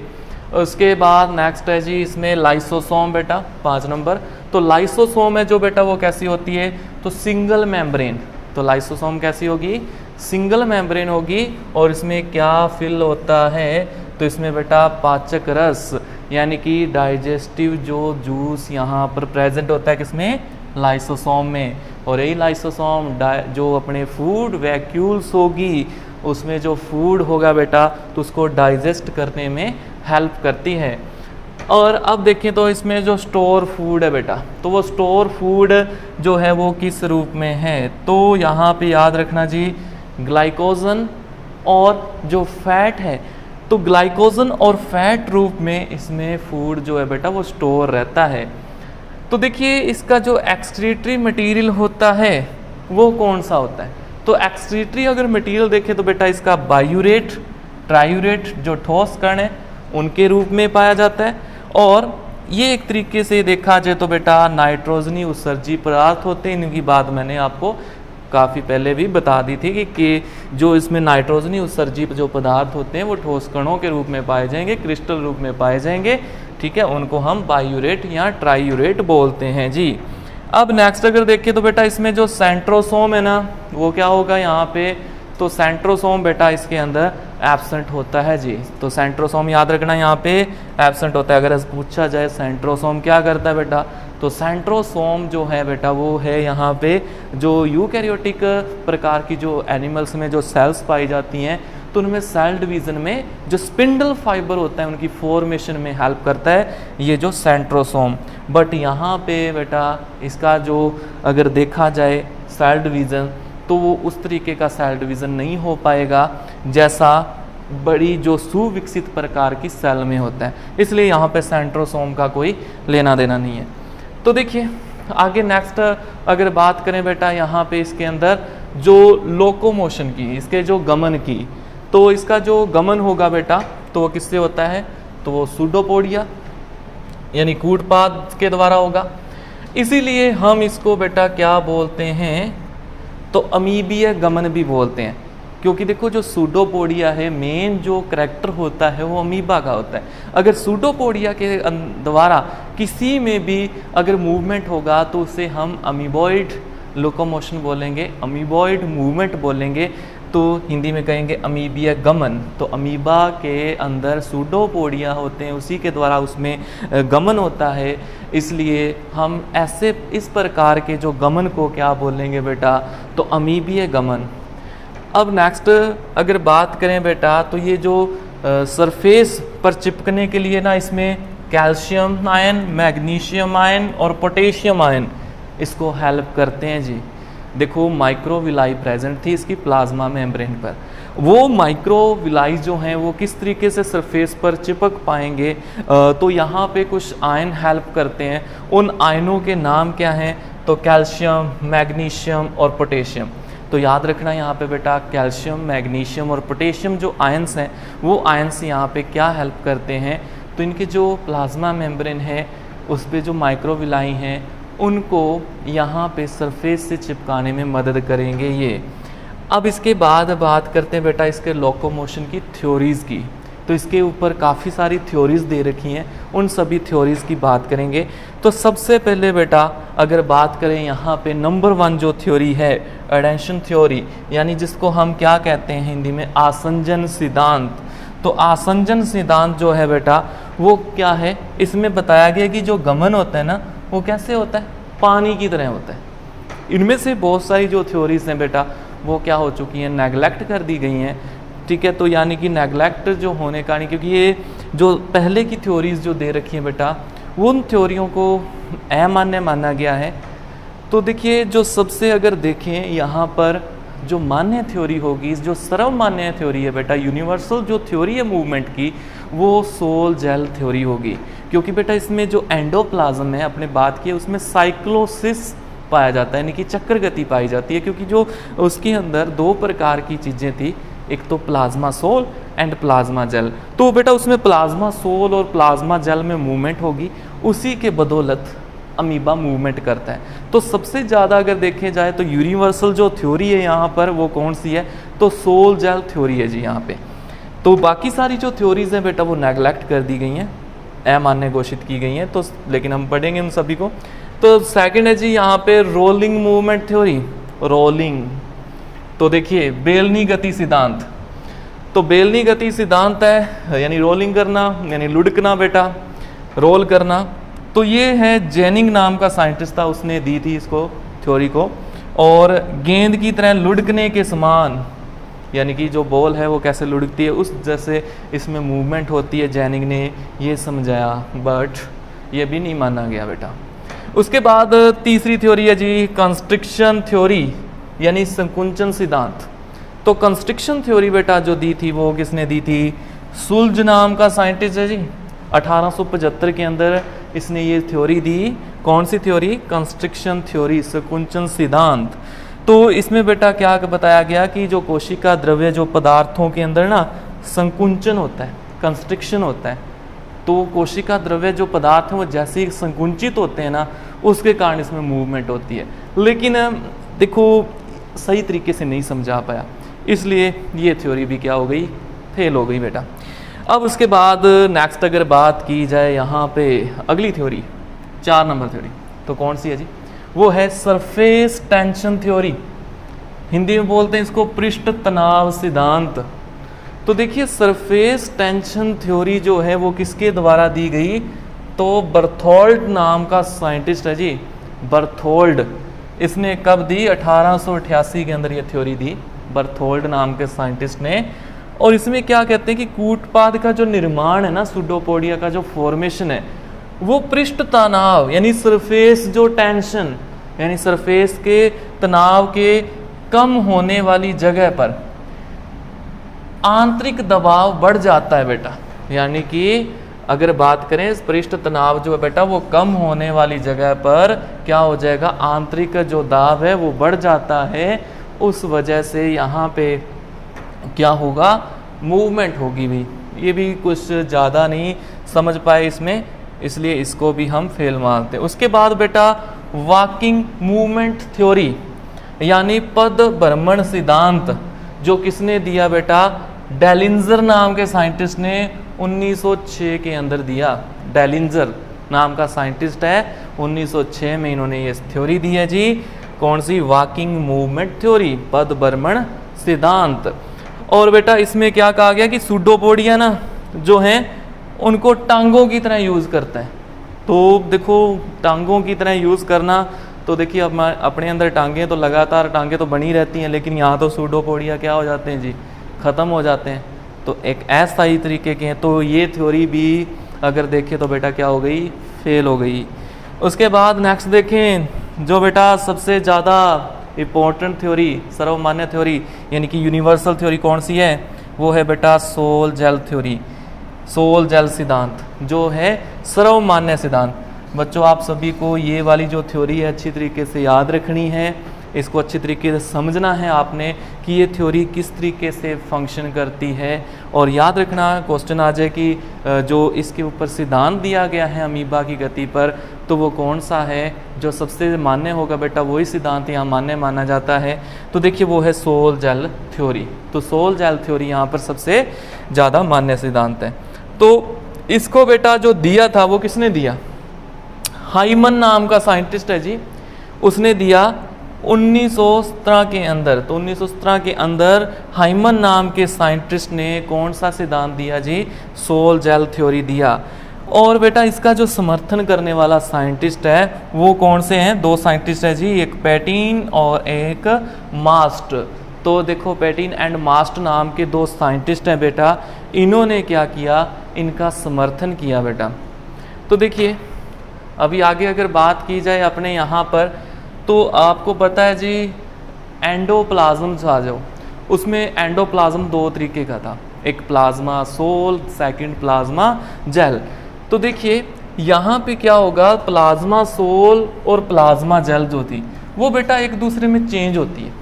B: उसके बाद नेक्स्ट है जी इसमें लाइसोसोम बेटा 5 नंबर। तो लाइसोसोम है जो बेटा वो कैसी होती है? तो सिंगल मेम्ब्रेन। तो लाइसोसोम कैसी होगी? सिंगल मेम्ब्रेन होगी। और इसमें क्या फिल होता है? तो इसमें बेटा पाचक रस यानी कि डाइजेस्टिव जो जूस यहाँ पर प्रेजेंट होता है किसमें? लाइसोसोम में। और यही लाइसोसोम जो अपने फूड वैक्यूल्स होगी, उसमें जो फूड होगा बेटा तो उसको डाइजेस्ट करने में हेल्प करती है। और अब देखें तो इसमें जो स्टोर फूड है बेटा, तो वो स्टोर फूड जो है वो किस रूप में है? तो यहाँ पे याद रखना जी, ग्लाइकोजन और जो फैट है, तो ग्लाइकोजन और फैट रूप में इसमें फूड जो है बेटा वो स्टोर रहता है। तो देखिए इसका जो एक्सक्रीटरी मटेरियल होता है वो कौन सा होता है? तो एक्सक्रीटरी अगर मटेरियल देखें तो बेटा इसका बायूरेट, ट्रायूरेट जो ठोस कण है उनके रूप में पाया जाता है। और ये एक तरीके से देखा जाए तो बेटा नाइट्रोजनी उत्सर्जी पदार्थ होते हैं। इनकी बात मैंने आपको काफ़ी पहले भी बता दी थी कि जो इसमें नाइट्रोजनी उत्सर्जी जो पदार्थ होते हैं वो ठोस कणों के रूप में पाए जाएंगे, क्रिस्टल रूप में पाए जाएंगे, ठीक है। उनको हम बायूरेट या ट्रायूरेट बोलते हैं जी। अब नेक्स्ट अगर देखें तो बेटा इसमें जो सेंट्रोसोम है ना वो क्या होगा यहाँ पे? तो सेंट्रोसोम बेटा इसके अंदर एब्सेंट होता है जी। तो सेंट्रोसोम याद रखना यहाँ पे एब्सेंट होता है। अगर पूछा जाए सेंट्रोसोम क्या करता है बेटा, तो सेंट्रोसोम जो है बेटा वो है यहाँ पे जो यूकैरियोटिक प्रकार की जो एनिमल्स में जो सेल्स पाई जाती हैं, तो उनमें सेल डिवीज़न में जो स्पिंडल फाइबर होता है उनकी फॉर्मेशन में हेल्प करता है ये जो सेंट्रोसोम। बट यहाँ पे बेटा इसका जो अगर देखा जाए सेल डिवीज़न, तो वो उस तरीके का सेल डिवीज़न नहीं हो पाएगा जैसा बड़ी जो सुविकसित प्रकार की सेल में होता है। इसलिए यहाँ पे सेंट्रोसोम का कोई लेना देना नहीं है। तो देखिए आगे नेक्स्ट अगर बात करें बेटा यहाँ पे इसके अंदर जो लोकोमोशन की, इसके जो गमन की, तो इसका जो गमन होगा बेटा तो वो किससे होता है? तो वो सूडोपोडिया यानी कूटपाद के द्वारा होगा। इसीलिए हम इसको बेटा क्या बोलते हैं? तो अमीबीय गमन भी बोलते हैं, क्योंकि देखो जो सूडोपोडिया है मेन जो करैक्टर होता है वो अमीबा का होता है। अगर सूडोपोडिया के द्वारा किसी में भी अगर मूवमेंट होगा तो उसे हम अमीबॉइड लोकोमोशन बोलेंगे, अमीबॉइड मूवमेंट बोलेंगे, तो हिंदी में कहेंगे अमीबीय गमन। तो अमीबा के अंदर सूडोपोडिया होते हैं, उसी के द्वारा उसमें गमन होता है। इसलिए हम ऐसे इस प्रकार के जो गमन को क्या बोलेंगे बेटा? तो अमीबीय गमन। अब नेक्स्ट अगर बात करें बेटा तो ये जो सरफेस पर चिपकने के लिए ना इसमें कैल्शियम आयन, मैग्नीशियम आयन और पोटेशियम आयन इसको हेल्प करते हैं जी। देखो माइक्रोविलाई प्रेजेंट थी इसकी प्लाज्मा मेम्ब्रेन पर। वो माइक्रोविलाई जो हैं वो किस तरीके से सरफेस पर चिपक पाएंगे? तो यहाँ पे कुछ आयन हेल्प करते हैं। उन आयनों के नाम क्या हैं? तो कैल्शियम, मैग्नीशियम और पोटेशियम। तो याद रखना यहाँ पे बेटा कैल्शियम, मैग्नीशियम और पोटेशियम जो आयंस हैं वो आयंस यहाँ पे क्या हेल्प करते हैं? तो इनके जो प्लाज्मा मेम्ब्रेन है उस पर जो माइक्रोविलाई हैं उनको यहाँ पे सरफेस से चिपकाने में मदद करेंगे ये। अब इसके बाद बात करते हैं बेटा इसके लोकोमोशन की थ्योरीज़ की। तो इसके ऊपर काफ़ी सारी थ्योरीज़ दे रखी हैं, उन सभी थ्योरीज़ की बात करेंगे। तो सबसे पहले बेटा अगर बात करें यहाँ पे नंबर 1 जो थ्योरी है एडेंशन थ्योरी, यानी जिसको हम क्या कहते हैं हिंदी में आसंजन सिद्धांत। तो आसंजन सिद्धांत जो है बेटा वो क्या है? इसमें बताया गया कि जो गमन होता है ना वो कैसे होता है? पानी की तरह होता है। इनमें से बहुत सारी जो थ्योरीज हैं बेटा वो क्या हो चुकी हैं, नेगलेक्ट कर दी गई हैं। ठीक है, तो यानी कि नेगलेक्ट जो होने का नहीं, क्योंकि ये जो पहले की थ्योरीज जो दे रखी हैं बेटा, उन थ्योरियों को अमान्य माना गया है। तो देखिए जो सबसे अगर देखें यहाँ पर जो मान्य थ्योरी होगी, जो सर्वमान्य थ्योरी है बेटा, यूनिवर्सल जो थ्योरी है मूवमेंट की, वो सोल जेल थ्योरी होगी। क्योंकि बेटा इसमें जो एंडोप्लाज्म है, अपने बात की, उसमें साइक्लोसिस पाया जाता है, यानी कि चक्र गति पाई जाती है। क्योंकि जो उसके अंदर दो प्रकार की चीज़ें थी, एक तो plasma sol and plasma gel. तो बेटा उसमें प्लाज्मा सोल और प्लाज्मा जेल में मूवमेंट होगी, उसी के बदौलत अमीबा मूवमेंट करता है। तो सबसे ज़्यादा अगर देखे जाए तो यूनिवर्सल जो थ्योरी है यहाँ पर वो कौन सी है, तो सोल जेल थ्योरी है जी यहाँ पे। तो बाकी सारी जो थ्योरीज हैं बेटा वो नेगलेक्ट कर दी गई हैं, अमान्य घोषित की गई हैं। तो लेकिन हम पढ़ेंगे उन सभी को। तो सेकंड है जी यहाँ पे रोलिंग मूवमेंट थ्योरी, रोलिंग। तो देखिए बेलनी गति सिद्धांत, तो बेलनी गति सिद्धांत है यानी रोलिंग करना, यानी लुढ़कना बेटा, रोल करना। तो ये है जेनिंग नाम का साइंटिस्ट था, उसने दी थी इसको थ्योरी को। और गेंद की तरह लुढ़कने के समान, यानी कि जो बॉल है वो कैसे लुढ़कती है उस जैसे इसमें मूवमेंट होती है, जेनिंग ने ये समझाया, बट ये भी नहीं माना गया बेटा। उसके बाद तीसरी थ्योरी है जी कंस्ट्रिक्शन थ्योरी, यानी संकुंचन सिद्धांत। तो कंस्ट्रिक्शन थ्योरी बेटा जो दी थी वो किसने दी थी, सुल्ज नाम का साइंटिस्ट है जी। 1875 के अंदर इसने ये थ्योरी दी। कौन सी थ्योरी, कंस्ट्रिक्शन थ्योरी, संकुंचन सिद्धांत। तो इसमें बेटा क्या बताया गया कि जो कोशिका द्रव्य जो पदार्थों के अंदर ना संकुंचन होता है, कंस्ट्रिक्शन होता है, तो कोशिका द्रव्य जो पदार्थ हैं वो जैसे ही संकुंचित होते हैं ना, उसके कारण इसमें मूवमेंट होती है। लेकिन देखो सही तरीके से नहीं समझा पाया, इसलिए ये थ्योरी भी क्या हो गई, फेल हो गई बेटा। अब उसके बाद नेक्स्ट अगर बात की जाए यहाँ पे अगली थ्योरी, 4 नंबर थ्योरी, तो कौन सी है जी, वो है सरफेस टेंशन थ्योरी। हिंदी में बोलते हैं इसको पृष्ठ तनाव सिद्धांत। तो देखिए सरफेस टेंशन थ्योरी जो है वो किसके द्वारा दी गई, तो बर्थोल्ड नाम का साइंटिस्ट है जी, बर्थोल्ड। इसने कब दी, 1888 के अंदर ये थ्योरी दी, बर्थोल्ड नाम के साइंटिस्ट ने। और इसमें क्या कहते हैं कि कूटपाद का जो निर्माण है ना, सुडोपोडिया का जो फॉर्मेशन है, वो पृष्ठ तनाव यानी सरफेस जो टेंशन यानी सरफेस के तनाव के कम होने वाली जगह पर आंतरिक दबाव बढ़ जाता है बेटा। यानी कि अगर बात करें पृष्ठ तनाव जो है बेटा वो कम होने वाली जगह पर क्या हो जाएगा, आंतरिक जो दाब है वो बढ़ जाता है। उस वजह से यहाँ पे क्या होगा, मूवमेंट होगी भी। ये भी कुछ ज़्यादा नहीं समझ पाए इसमें, इसलिए इसको भी हम फेल मानते हैं। उसके बाद बेटा वॉकिंग मूवमेंट थ्योरी यानी पद भ्रमण सिद्धांत, जो किसने दिया बेटा, डेलिंजर नाम के साइंटिस्ट ने 1906 के अंदर दिया। डेलिंजर नाम का साइंटिस्ट है, 1906 में इन्होंने ये थ्योरी दी है जी। कौन सी, वॉकिंग मूवमेंट थ्योरी, पद भ्रमण सिद्धांत। और बेटा इसमें क्या कहा गया कि सुडोपोडिया ना जो हैं उनको टांगों की तरह यूज़ करता है। तो देखो टांगों की तरह यूज़ करना, तो देखिए अब अपने अंदर टांगें तो लगातार टांगें तो बनी रहती हैं, लेकिन यहाँ तो सुडोपोडिया क्या हो जाते हैं जी, ख़त्म हो जाते हैं। तो एक अस्थायी तरीके के हैं। तो ये थ्योरी भी अगर देखें तो बेटा क्या हो गई, फेल हो गई। उसके बाद नेक्स्ट देखें जो बेटा सबसे ज़्यादा इम्पोर्टेंट थ्योरी, सर्वमान्य थ्योरी यानी कि यूनिवर्सल थ्योरी कौन सी है, वो है बेटा sol gel theory, sol gel सिद्धांत जो है सर्वमान्य सिद्धांत। बच्चों आप सभी को ये वाली जो थ्योरी है अच्छी तरीके से याद रखनी है, इसको अच्छी तरीके से समझना है आपने कि ये थ्योरी किस तरीके से फंक्शन करती है। और याद रखना क्वेश्चन आ जाए कि जो इसके ऊपर सिद्धांत दिया गया है अमीबा की गति पर, तो वो कौन सा है जो सबसे मान्य होगा बेटा, वही सिद्धांत यहाँ मान्य माना जाता है। तो देखिए वो है सोल जेल थ्योरी। तो सोल जेल थ्योरी यहाँ पर सबसे ज़्यादा मान्य सिद्धांत है। तो इसको बेटा जो दिया था वो किसने दिया, हाइमन नाम का साइंटिस्ट है जी, उसने दिया 1917 के अंदर। तो 1917 के अंदर हाइमन नाम के साइंटिस्ट ने कौन सा सिद्धांत दिया जी, सोल जेल थ्योरी दिया। और बेटा इसका जो समर्थन करने वाला साइंटिस्ट है वो कौन से हैं, 2 साइंटिस्ट हैं जी, एक पैटिन और एक मास्ट। तो देखो पेटिन एंड मास्ट नाम के दो साइंटिस्ट हैं बेटा, इन्होंने क्या किया, इनका समर्थन किया बेटा। तो देखिए अभी आगे अगर बात की जाए अपने यहाँ पर, तो आपको पता है जी एंडोप्लाज्म आ जाओ, उसमें एंडोप्लाज्म दो तरीके का था, एक plasma sol, second plasma gel. तो देखिए यहाँ पे क्या होगा, प्लाज्मा सोल और प्लाज्मा जेल जो थी वो बेटा एक दूसरे में चेंज होती है,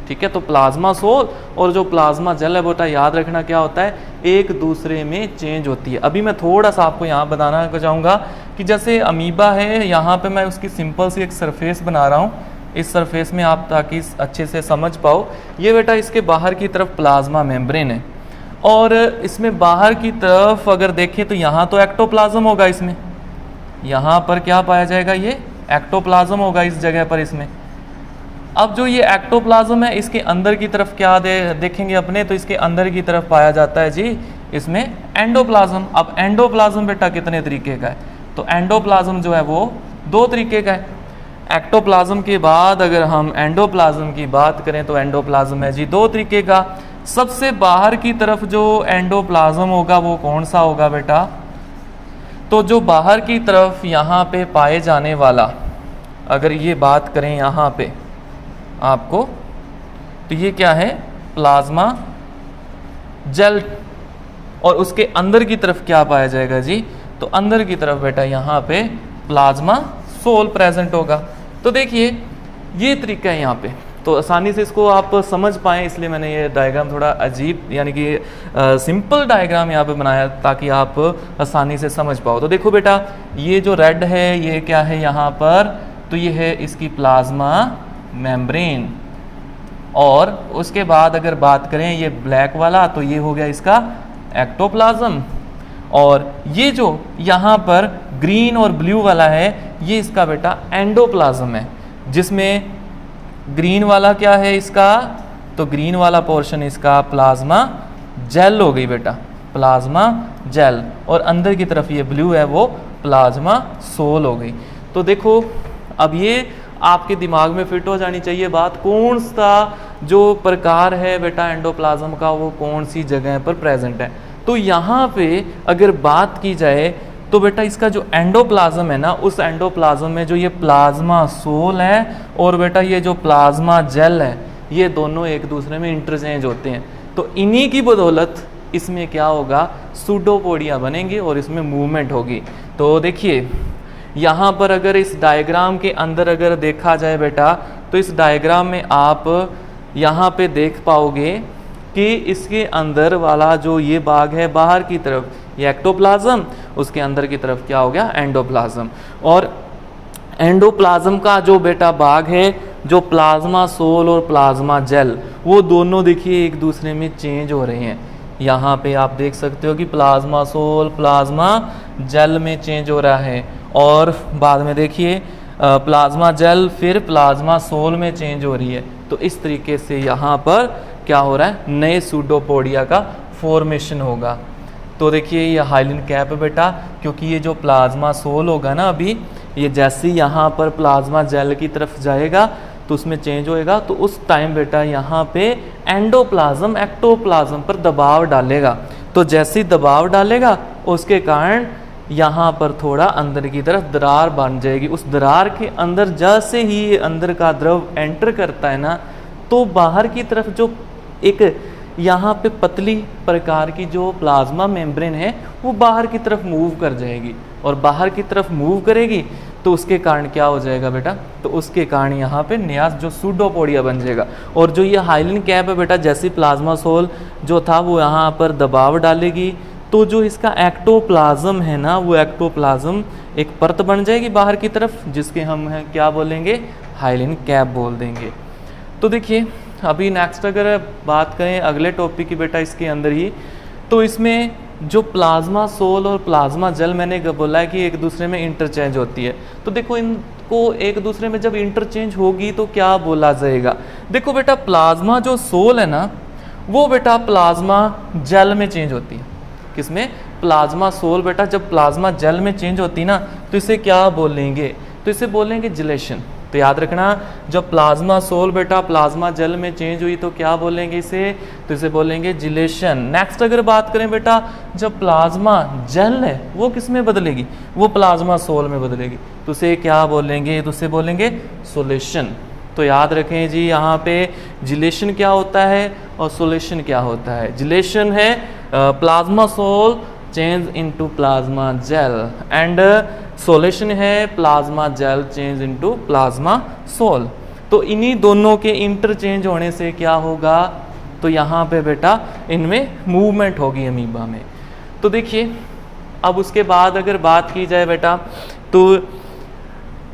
B: ठीक है। तो प्लाज्मा सोल और जो प्लाज्मा जेल है बेटा याद रखना क्या होता है, एक दूसरे में चेंज होती है। अभी मैं थोड़ा सा आपको यहाँ बताना चाहूँगा कि जैसे अमीबा है, यहाँ पे मैं उसकी सिंपल सी एक सरफेस बना रहा हूँ, इस सरफेस में आप ताकि अच्छे से समझ पाओ, ये बेटा इसके बाहर की तरफ प्लाज्मा मेम्ब्रेन है, और इसमें बाहर की तरफ अगर देखें तो यहाँ तो एक्टोप्लाज्म होगा, इसमें यहाँ पर क्या पाया जाएगा, ये एक्टोप्लाज्म होगा इस जगह पर इसमें। अब जो ये एक्टोप्लाज्म है इसके अंदर की तरफ क्या देखेंगे अपने, तो इसके अंदर की तरफ पाया जाता है जी इसमें एंडोप्लाज्म। अब एंडोप्लाज्म बेटा कितने तरीके का है, तो एंडोप्लाज्म जो है वो दो तरीके का है। एक्टोप्लाज्म के बाद अगर हम एंडोप्लाज्म की बात करें तो एंडोप्लाज्म है जी दो तरीके का। सबसे बाहर की तरफ जो एंडोप्लाज्म होगा वो कौन सा होगा बेटा, तो जो बाहर की तरफ यहाँ पे पाए जाने वाला, अगर ये बात करें यहाँ पे आपको, तो ये क्या है, प्लाज्मा जेल। और उसके अंदर की तरफ क्या पाया जाएगा जी, तो अंदर की तरफ बेटा यहाँ पे प्लाज्मा सोल प्रेजेंट होगा। तो देखिए ये तरीका है यहाँ पे, तो आसानी से इसको आप समझ पाएँ इसलिए मैंने ये डायग्राम थोड़ा अजीब यानी कि सिंपल डायग्राम यहाँ पे बनाया ताकि आप आसानी से समझ पाओ। तो देखो बेटा ये जो रेड है ये क्या है यहाँ पर, तो ये है इसकी प्लाज्मा मेम्ब्रेन, और उसके बाद अगर बात करें ये ब्लैक वाला तो ये हो गया इसका एक्टोप्लाज्म, और ये जो यहाँ पर ग्रीन और ब्लू वाला है ये इसका बेटा एंडोप्लाज्म है, जिसमें ग्रीन वाला क्या है इसका, तो ग्रीन वाला पोर्शन इसका प्लाज्मा जेल हो गई बेटा, प्लाज्मा जेल, और अंदर की तरफ ये ब्लू है वो प्लाज्मा सोल हो गई। तो देखो अब ये आपके दिमाग में फिट हो जानी चाहिए बात, कौन सा जो प्रकार है बेटा एंडोप्लाज्म का वो कौन सी जगह पर प्रेजेंट है। तो यहाँ पे अगर बात की जाए तो बेटा इसका जो एंडोप्लाज्म है ना, उस एंडोप्लाज्म में जो ये प्लाज्मा सोल है और बेटा ये जो प्लाज्मा जेल है, ये दोनों एक दूसरे में इंटरचेंज होते हैं। तो इन्हीं की बदौलत इसमें क्या होगा, सूडोपोडिया बनेंगे और इसमें मूवमेंट होगी। तो देखिए यहाँ पर अगर इस डायग्राम के अंदर अगर देखा जाए बेटा, तो इस डायग्राम में आप यहाँ पे देख पाओगे कि इसके अंदर वाला जो ये भाग है बाहर की तरफ ये एक्टोप्लाज्म, उसके अंदर की तरफ क्या हो गया, एंडोप्लाज्म। और एंडोप्लाज्म का जो बेटा भाग है, जो प्लाज्मा सोल और प्लाज्मा जेल, वो दोनों देखिए एक दूसरे में चेंज हो रहे हैं। यहाँ पे आप देख सकते हो कि प्लाज्मा सोल प्लाज्मा जेल में चेंज हो रहा है, और बाद में देखिए प्लाज्मा जेल फिर प्लाज्मा सोल में चेंज हो रही है। तो इस तरीके से यहाँ पर क्या हो रहा है, नए सूडोपोडिया का फॉर्मेशन होगा। तो देखिए ये हाइलिन कैप है बेटा, क्योंकि ये जो प्लाज्मा सोल होगा ना, अभी ये जैसे यहाँ पर प्लाज्मा जेल की तरफ जाएगा तो उसमें चेंज होएगा, तो उस टाइम बेटा यहाँ पे एंडोप्लाज्म एक्टोप्लाज्म पर दबाव डालेगा। तो जैसे ही दबाव डालेगा उसके कारण यहाँ पर थोड़ा अंदर की तरफ दरार बन जाएगी। उस दरार के अंदर जैसे ही अंदर का द्रव एंटर करता है ना, तो बाहर की तरफ जो एक यहाँ पे पतली प्रकार की जो प्लाज्मा मेम्ब्रेन है वो बाहर की तरफ मूव कर जाएगी, और बाहर की तरफ मूव करेगी तो उसके कारण क्या हो जाएगा बेटा, तो उसके कारण यहाँ पे नया जो सूडोपोडिया बन जाएगा। और जो ये हाइलिन कैप है बेटा, जैसे प्लाज्मा सोल जो था वो यहाँ पर दबाव डालेगी, तो जो इसका एक्टोप्लाज्म है ना, वो एक्टोप्लाज्म एक परत बन जाएगी बाहर की तरफ, जिसके हम क्या बोलेंगे, हाइलिन कैप बोल देंगे। तो देखिए अभी नेक्स्ट अगर बात करें अगले टॉपिक की बेटा इसके अंदर ही, तो इसमें जो प्लाज्मा सोल और प्लाज्मा जेल मैंने बोला है कि एक दूसरे में इंटरचेंज होती है। तो देखो इनको एक दूसरे में जब इंटरचेंज होगी तो क्या बोला जाएगा। देखो बेटा प्लाज्मा जो सोल है ना, वो बेटा प्लाज्मा जेल में चेंज होती है। किसमें, प्लाज्मा सोल बेटा जब प्लाज्मा जेल में चेंज होती है ना, तो इसे क्या बोलेंगे, तो इसे बोलेंगे जिलेशन। तो याद रखना, जब प्लाज्मा सोल बेटा प्लाज्मा जेल में चेंज हुई तो क्या बोलेंगे इसे, तो इसे बोलेंगे जिलेशन। नेक्स्ट अगर बात करें बेटा, जब प्लाज्मा जेल है वो किस में बदलेगी, वो प्लाज्मा सोल में बदलेगी, तो उसे क्या बोलेंगे, तो उसे बोलेंगे सोलेशन। तो याद रखें जी, यहाँ पे जिलेशन क्या होता है और सोलेशन क्या होता है। जिलेशन है plasma sol change into plasma gel, and solation है plasma gel change into plasma sol. तो इन्हीं दोनों के इंटरचेंज होने से क्या होगा, तो यहाँ पे बेटा इनमें मूवमेंट होगी अमीबा में। तो देखिए अब उसके बाद अगर बात की जाए बेटा, तो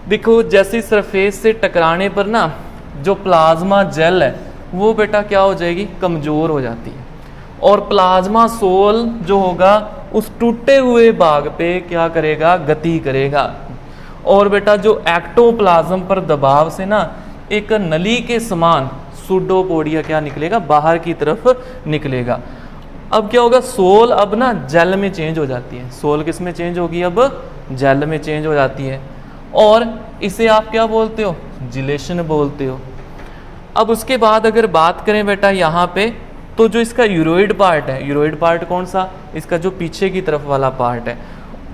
B: देखो जैसे सरफेस से टकराने पर ना जो प्लाज्मा जेल है वो बेटा क्या हो जाएगी, कमज़ोर हो जाती है, और प्लाज्मा सोल जो होगा उस टूटे हुए भाग पे क्या करेगा, गति करेगा। और बेटा जो एक्टोप्लाज्म पर दबाव से ना एक नली के समान सूडोपोडिया क्या निकलेगा, बाहर की तरफ निकलेगा। अब क्या होगा, सोल अब ना जेल में चेंज हो जाती है। सोल किस में चेंज होगी, अब जेल में चेंज हो जाती है, और इसे आप क्या बोलते हो, जिलेशन बोलते हो। अब उसके बाद अगर बात करें बेटा यहाँ पे, तो जो इसका यूरोइड पार्ट है, यूरोइड पार्ट कौन सा, इसका जो पीछे की तरफ वाला पार्ट है,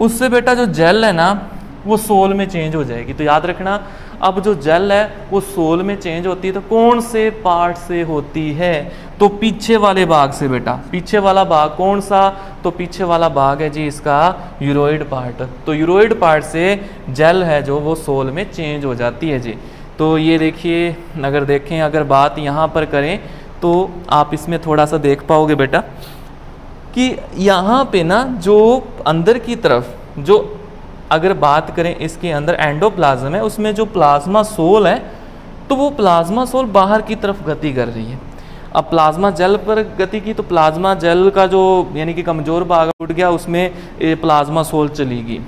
B: उससे बेटा जो जेल है ना वो सोल में चेंज हो जाएगी। तो याद रखना, अब जो जेल है वो सोल में चेंज होती है तो कौन से पार्ट से होती है, तो पीछे वाले भाग से बेटा। पीछे वाला भाग कौन सा, तो पीछे वाला भाग है जी इसका यूरोइड पार्ट। तो यूरोइड पार्ट से जेल है जो वो सोल में चेंज हो जाती है जी। तो ये देखिए, अगर देखें, अगर बात यहाँ पर करें तो आप इसमें थोड़ा सा देख पाओगे बेटा कि यहाँ पे ना जो अंदर की तरफ, जो अगर बात करें इसके अंदर एंडोप्लाज्म है, उसमें जो प्लाज्मा सोल है तो वो प्लाज्मा सोल बाहर की तरफ गति कर रही है। अब प्लाज्मा जेल पर गति की तो प्लाज्मा जेल का जो यानी कि कमज़ोर भाग उठ गया, उसमें प्लाज्मा सोल चलेगी।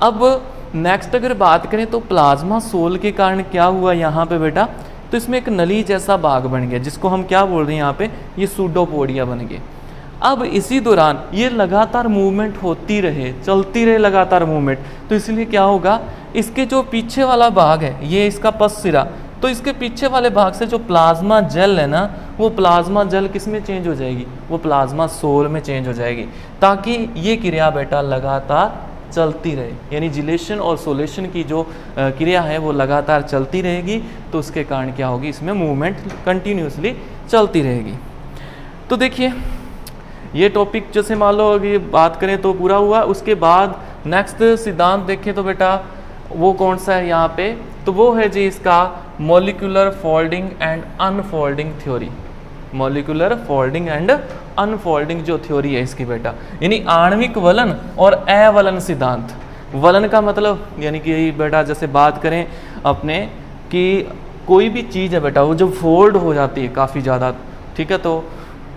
B: अब नेक्स्ट अगर बात करें तो प्लाज्मा सोल के कारण क्या हुआ यहाँ पे बेटा, तो इसमें एक नली जैसा भाग बन गया जिसको हम क्या बोल रहे हैं यहाँ पे, ये सूडोपोडिया बन गए। अब इसी दौरान ये लगातार मूवमेंट होती रहे, चलती रहे लगातार मूवमेंट, तो इसलिए क्या होगा, इसके जो पीछे वाला भाग है ये इसका पस सिरा, तो इसके पीछे वाले भाग से जो प्लाज्मा जेल है ना वो प्लाज्मा जेल किस में चेंज हो जाएगी, वो प्लाज्मा सोल में चेंज हो जाएगी, ताकि ये क्रिया बेटा लगातार चलती रहे। यानी जिलेशन और सोलेशन की जो क्रिया है वो लगातार चलती रहेगी, तो उसके कारण क्या होगी, इसमें मूवमेंट कंटिन्यूसली चलती रहेगी। तो देखिए ये टॉपिक जैसे मान लो अगर बात करें तो पूरा हुआ। उसके बाद नेक्स्ट सिद्धांत देखें तो बेटा वो कौन सा है यहाँ पे, तो वो है जी इसका molecular folding and unfolding theory. Molecular folding and unfolding जो थ्योरी है इसकी बेटा, यानी आणविक वलन और अवलन सिद्धांत। वलन का मतलब यानी कि बेटा जैसे बात करें अपने कि कोई भी चीज़ है बेटा वो जब फोल्ड हो जाती है काफ़ी ज़्यादा, ठीक है, तो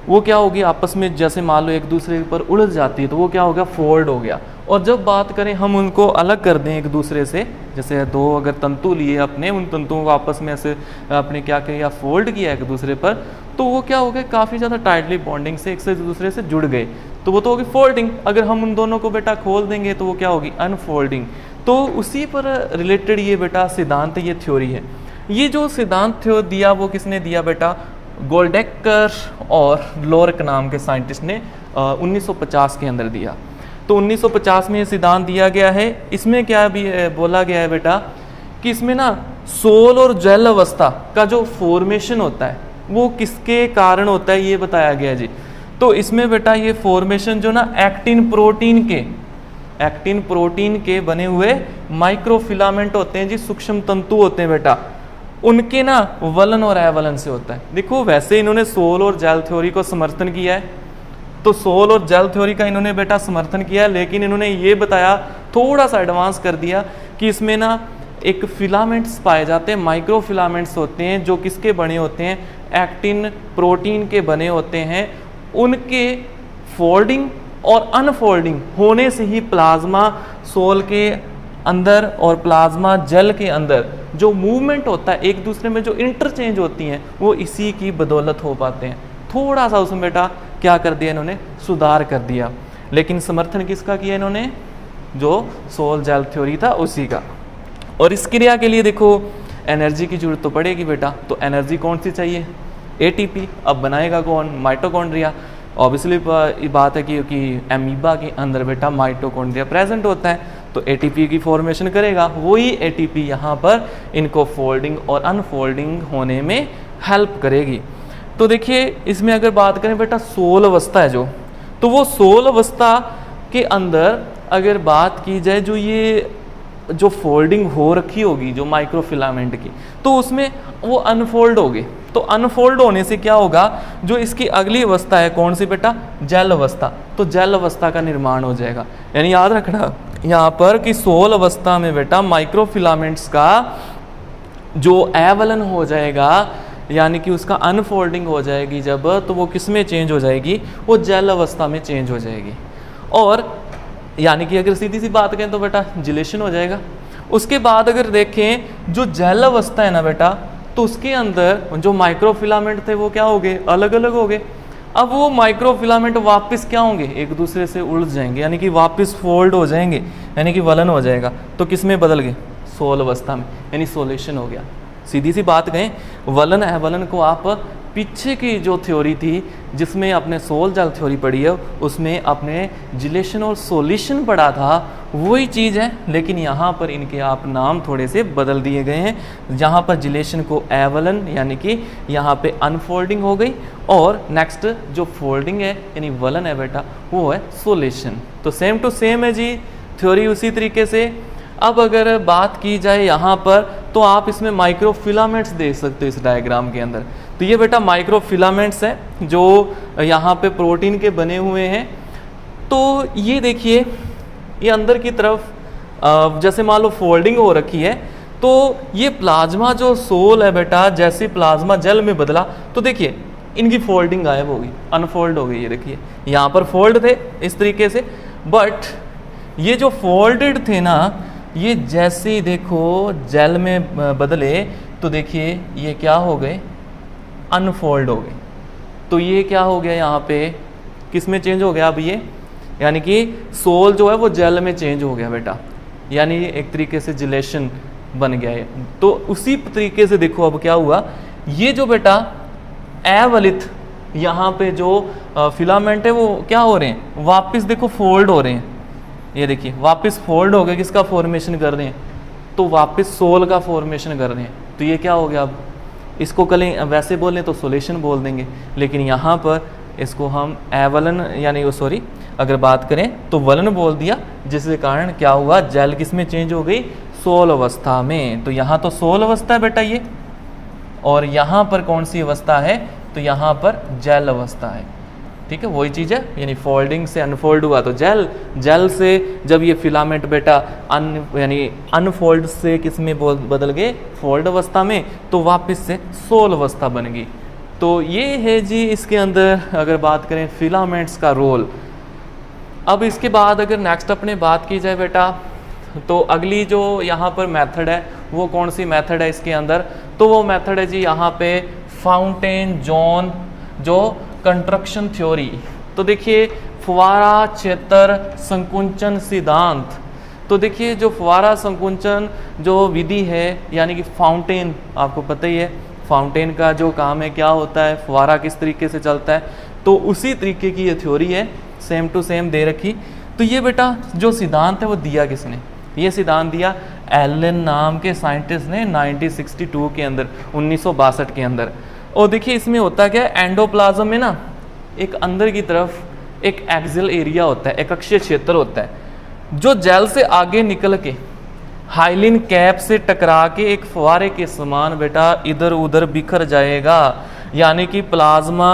B: वो क्या होगी, आपस में जैसे मान लो एक दूसरे पर उलझ जाती है तो वो क्या हो गया, फोल्ड हो गया। और जब बात करें हम उनको अलग कर दें एक दूसरे से, जैसे दो अगर तंतु लिए अपने, उन तंतुओं को आपस में ऐसे अपने क्या किया, फोल्ड किया एक दूसरे पर, तो वो क्या हो गया, काफ़ी ज़्यादा टाइटली बॉन्डिंग से एक से दूसरे से जुड़ गए, तो वो तो होगी फोल्डिंग। अगर हम उन दोनों को बेटा खोल देंगे तो वो क्या होगी, अनफोल्डिंग। तो उसी पर रिलेटेड ये बेटा सिद्धांत, ये थ्योरी है। ये जो सिद्धांत दिया वो किसने दिया बेटा, गोल्डेकर और लोरक नाम के साइंटिस्ट ने 1950 के अंदर दिया। तो 1950 में ये सिद्धांत दिया गया है। इसमें क्या भी बोला गया है बेटा कि इसमें ना सोल और जेल अवस्था का जो फॉर्मेशन होता है वो किसके कारण होता है ये बताया गया जी। तो इसमें बेटा ये फॉर्मेशन जो ना एक्टिन प्रोटीन के बने हुए माइक्रोफिलामेंट होते हैं जी, सूक्ष्म तंतु होते हैं बेटा, उनके ना वलन और अवलन से होता है। देखो वैसे इन्होंने सोल और जेल थ्योरी को समर्थन किया है, तो सोल और जेल थ्योरी का इन्होंने बेटा समर्थन किया है, लेकिन इन्होंने ये बताया, थोड़ा सा एडवांस कर दिया कि इसमें ना एक फिलामेंट्स पाए जाते हैं, माइक्रो फिलामेंट्स होते हैं जो किसके बने होते हैं, एक्टिन प्रोटीन के बने होते हैं। उनके फोल्डिंग और अनफोल्डिंग होने से ही प्लाज्मा सोल के अंदर और प्लाज्मा जेल के अंदर जो मूवमेंट होता है, एक दूसरे में जो इंटरचेंज होती हैं, वो इसी की बदौलत हो पाते हैं। थोड़ा सा उसमें बेटा क्या कर दिया इन्होंने, सुधार कर दिया, लेकिन समर्थन किसका किया इन्होंने, जो सोल जेल थ्योरी था उसी का। और इस क्रिया के लिए देखो एनर्जी की जरूरत तो पड़ेगी बेटा, तो एनर्जी कौन सी चाहिए, एटीपी। अब बनाएगा कौन, माइटोकॉन्ड्रिया। ऑब्वियसली बात है क्योंकि एमीबा के अंदर बेटा माइटोकॉन्ड्रिया प्रेजेंट होता है, तो एटीपी की फॉर्मेशन करेगा। वही एटीपी यहाँ पर इनको फोल्डिंग और अनफोल्डिंग होने में हेल्प करेगी। तो देखिए इसमें अगर बात करें बेटा सोल अवस्था है जो, तो वो सोल अवस्था के अंदर अगर बात की जाए जो फोल्डिंग हो रखी होगी जो माइक्रोफिलामेंट की, तो उसमें वो अनफोल्ड होगी। तो अनफोल्ड होने से क्या होगा, जो इसकी अगली अवस्था है कौन सी बेटा, जेल अवस्था, तो जेल अवस्था का निर्माण हो जाएगा। यानी याद रखना यहाँ पर कि सोल अवस्था में बेटा माइक्रोफिलामेंट्स का जो एवलन हो जाएगा, यानी कि उसका अनफोल्डिंग हो जाएगी जब, तो वो किस में चेंज हो जाएगी, वो जेल अवस्था में चेंज हो जाएगी। और यानी कि अगर सीधी सी बात करें तो बेटा जिलेशन हो जाएगा। उसके बाद अगर देखें जो जेल अवस्था है ना बेटा, तो उसके अंदर जो माइक्रोफिलामेंट थे वो क्या हो गए, अलग अलग हो गए। अब वो माइक्रोफिलामेंट वापस क्या होंगे, एक दूसरे से उलझ जाएंगे, यानी कि वापस फोल्ड हो जाएंगे, यानी कि वलन हो जाएगा। तो किस में बदल गए, सोल अवस्था में, यानी सोलेशन हो गया। सीधी सी बात कहें, वलन एवलन को आप पीछे की जो थ्योरी थी जिसमें आपने सोल जेल थ्योरी पढ़ी है, उसमें आपने जिलेशन और सोल्यूशन पढ़ा था, वही चीज़ है, लेकिन यहाँ पर इनके आप नाम थोड़े से बदल दिए गए हैं। जहाँ पर जिलेशन को एवलन यानी कि यहाँ पे अनफोल्डिंग हो गई, और नेक्स्ट जो फोल्डिंग है यानी वलन है बेटा वो है सोल्यूशन। तो सेम टू सेम है जी थ्योरी उसी तरीके से। अब अगर बात की जाए यहाँ पर, तो आप इसमें माइक्रोफिलामेंट्स देख सकते हो इस डायग्राम के अंदर। तो ये बेटा माइक्रोफिलामेंट्स हैं जो यहाँ पे प्रोटीन के बने हुए हैं। तो ये देखिए ये अंदर की तरफ जैसे मान लो फोल्डिंग हो रखी है, तो ये प्लाज्मा जो सोल है बेटा, जैसे प्लाज्मा जेल में बदला तो देखिए इनकी फोल्डिंग गायब हो गई, अनफोल्ड हो गई। ये देखिए यहाँ पर फोल्ड थे इस तरीके से, बट ये जो फोल्डेड थे ना, ये जैसे ही देखो जेल में बदले तो देखिए ये क्या हो गए, अनफोल्ड हो गए। तो ये क्या हो गया, यहाँ पे किस में चेंज हो गया अब ये, यानी कि सोल जो है वो जेल में चेंज हो गया बेटा, यानी एक तरीके से जिलेशन बन गया है। तो उसी तरीके से देखो अब क्या हुआ, ये जो बेटा अवलित यहाँ पे जो फिलामेंट है वो क्या हो रहे हैं, वापस देखो फोल्ड हो रहे हैं। ये देखिए वापस फोल्ड हो गए, किसका फॉर्मेशन कर रहे हैं, तो वापस सोल का फॉर्मेशन कर रहे हैं। तो ये क्या हो गया, अब इसको कल वैसे बोलें तो सोल्यूशन बोल देंगे, लेकिन यहाँ पर इसको हम एवलन यानी वो सॉरी अगर बात करें तो वलन बोल दिया, जिसके कारण क्या हुआ, जेल किस में चेंज हो गई, सोल अवस्था में। तो यहाँ तो सोल अवस्था है बेटा ये, और यहाँ पर कौन सी अवस्था है, तो यहाँ पर जेल अवस्था है। ठीक है, वही चीज़ है, यानी फोल्डिंग से अनफोल्ड हुआ तो जेल, जेल से जब ये फिलामेंट बेटा यानी अनफोल्ड से किस में बदल गए, फोल्ड अवस्था में, तो वापस से सोल अवस्था बन गई। तो ये है जी इसके अंदर अगर बात करें फिलामेंट्स का रोल। अब इसके बाद अगर नेक्स्ट अपने बात की जाए बेटा, तो अगली जो यहाँ पर मेथड है वो कौन सी मेथड है इसके अंदर, तो वो मेथड है जी यहाँ पे फाउंटेन जोन जो कंस्ट्रक्शन थ्योरी। तो देखिए फुवारा क्षेत्र संकुंचन सिद्धांत। तो देखिए जो फुवारा संकुंचन जो विधि है, यानी कि फाउंटेन, आपको पता ही है फाउंटेन का जो काम है क्या होता है, फुवारा किस तरीके से चलता है, तो उसी तरीके की ये थ्योरी है, सेम टू सेम दे रखी। तो ये बेटा जो सिद्धांत है वो दिया किसने, ये सिद्धांत दिया एलन नाम के साइंटिस्ट ने 1962 के अंदर, 1962 के अंदर। और देखिए इसमें होता क्या है, एंडोप्लाज्म में ना एक अंदर की तरफ एक एक्सियल एरिया होता है, एक अक्षीय क्षेत्र होता है, जो जेल से आगे निकल के हाइलिन कैप से टकरा के एक फुवारे के समान बेटा इधर उधर बिखर जाएगा। यानी कि प्लाज्मा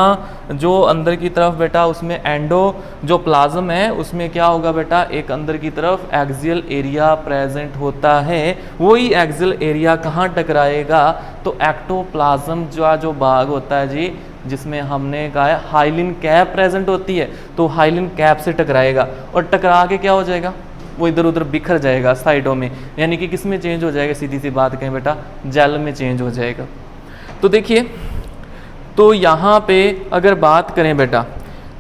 B: जो अंदर की तरफ बेटा उसमें एंडो जो प्लाज्म है उसमें क्या होगा बेटा, एक अंदर की तरफ एक्सियल एरिया प्रेजेंट होता है। वही एक्सियल एरिया कहाँ टकराएगा, तो एक्टोप्लाज्म जो भाग होता है जी, जिसमें हमने कहा है हाइलिन कैप प्रेजेंट होती है, तो हाइलिन कैप से टकराएगा और टकरा के क्या हो जाएगा, वो इधर उधर बिखर जाएगा साइडों में। यानी कि किस में चेंज हो जाएगा, सीधी सी बात कहें बेटा जेल में चेंज हो जाएगा। तो देखिए तो यहाँ पे अगर बात करें बेटा,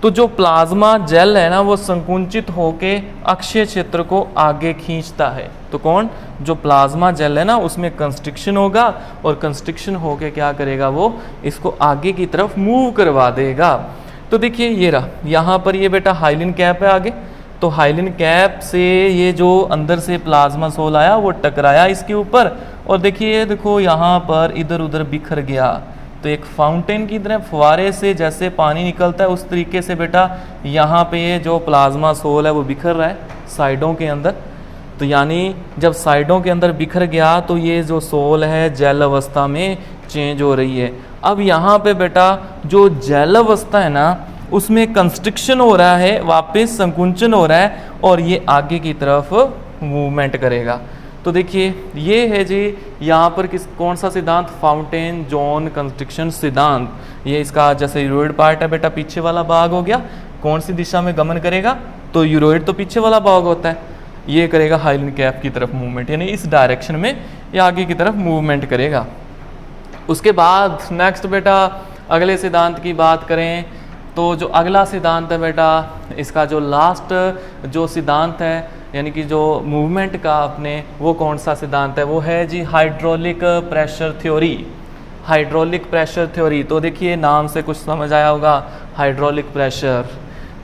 B: तो जो प्लाज्मा जेल है ना वो संकुचित होके अक्षीय क्षेत्र को आगे खींचता है। तो कौन, जो प्लाज्मा जेल है ना उसमें कंस्ट्रिक्शन होगा और कंस्ट्रिक्शन होके क्या करेगा, वो इसको आगे की तरफ मूव करवा देगा। तो देखिए ये रहा, यहाँ पर ये बेटा हाइलिन कैप है आगे, तो हाइलिन कैप से ये जो अंदर से प्लाज्मा सोल आया वो टकराया इसके ऊपर, और देखिए देखो यहाँ पर इधर उधर बिखर गया। तो एक फाउंटेन की तरह फुवारे से जैसे पानी निकलता है उस तरीके से बेटा यहाँ पे ये जो प्लाज्मा सोल है वो बिखर रहा है साइडों के अंदर। तो यानी जब साइडों के अंदर बिखर गया तो ये जो सोल है जेल अवस्था में चेंज हो रही है। अब यहाँ पे बेटा जो जेल अवस्था है ना उसमें कंस्ट्रिक्शन हो रहा है, वापस संकुचन हो रहा है और ये आगे की तरफ मूवमेंट करेगा। तो देखिए ये है जी यहाँ पर कौन सा सिद्धांत, फाउंटेन जोन कंस्ट्रिक्शन सिद्धांत। ये इसका जैसे यूरोइड पार्ट है बेटा, पीछे वाला भाग हो गया, कौन सी दिशा में गमन करेगा, तो यूरोइड तो पीछे वाला भाग होता है, ये करेगा हाइलिन कैप की तरफ मूवमेंट, यानी इस डायरेक्शन में ये आगे की तरफ मूवमेंट करेगा। उसके बाद नेक्स्ट बेटा अगले सिद्धांत की बात करें तो जो अगला सिद्धांत है बेटा, इसका जो लास्ट जो सिद्धांत है यानी कि जो मूवमेंट का अपने, वो कौन सा सिद्धांत है, वो है जी hydraulic pressure theory. Hydraulic pressure theory, तो देखिए नाम से कुछ समझ आया होगा हाइड्रोलिक प्रेशर,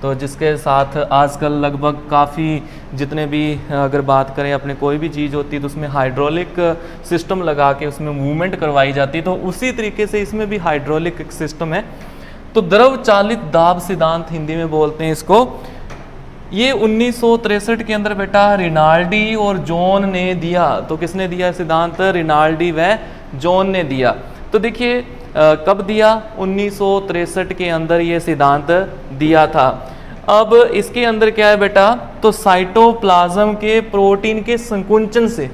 B: तो जिसके साथ आजकल लगभग काफ़ी जितने भी अगर बात करें अपने कोई भी चीज़ होती है तो उसमें हाइड्रोलिक सिस्टम लगा के उसमें मूवमेंट करवाई जाती है, तो उसी तरीके से इसमें भी हाइड्रोलिक सिस्टम है। तो द्रव चालित दाब सिद्धांत हिंदी में बोलते हैं इसको। ये 1963 के अंदर बेटा रिनाल्डी और जॉन ने दिया। तो किसने दिया सिद्धांत, रिनाल्डी व जॉन ने दिया। तो देखिए कब दिया, 1963 के अंदर ये सिद्धांत दिया था। अब इसके अंदर क्या है बेटा, तो साइटोप्लाज्म के प्रोटीन के संकुचन से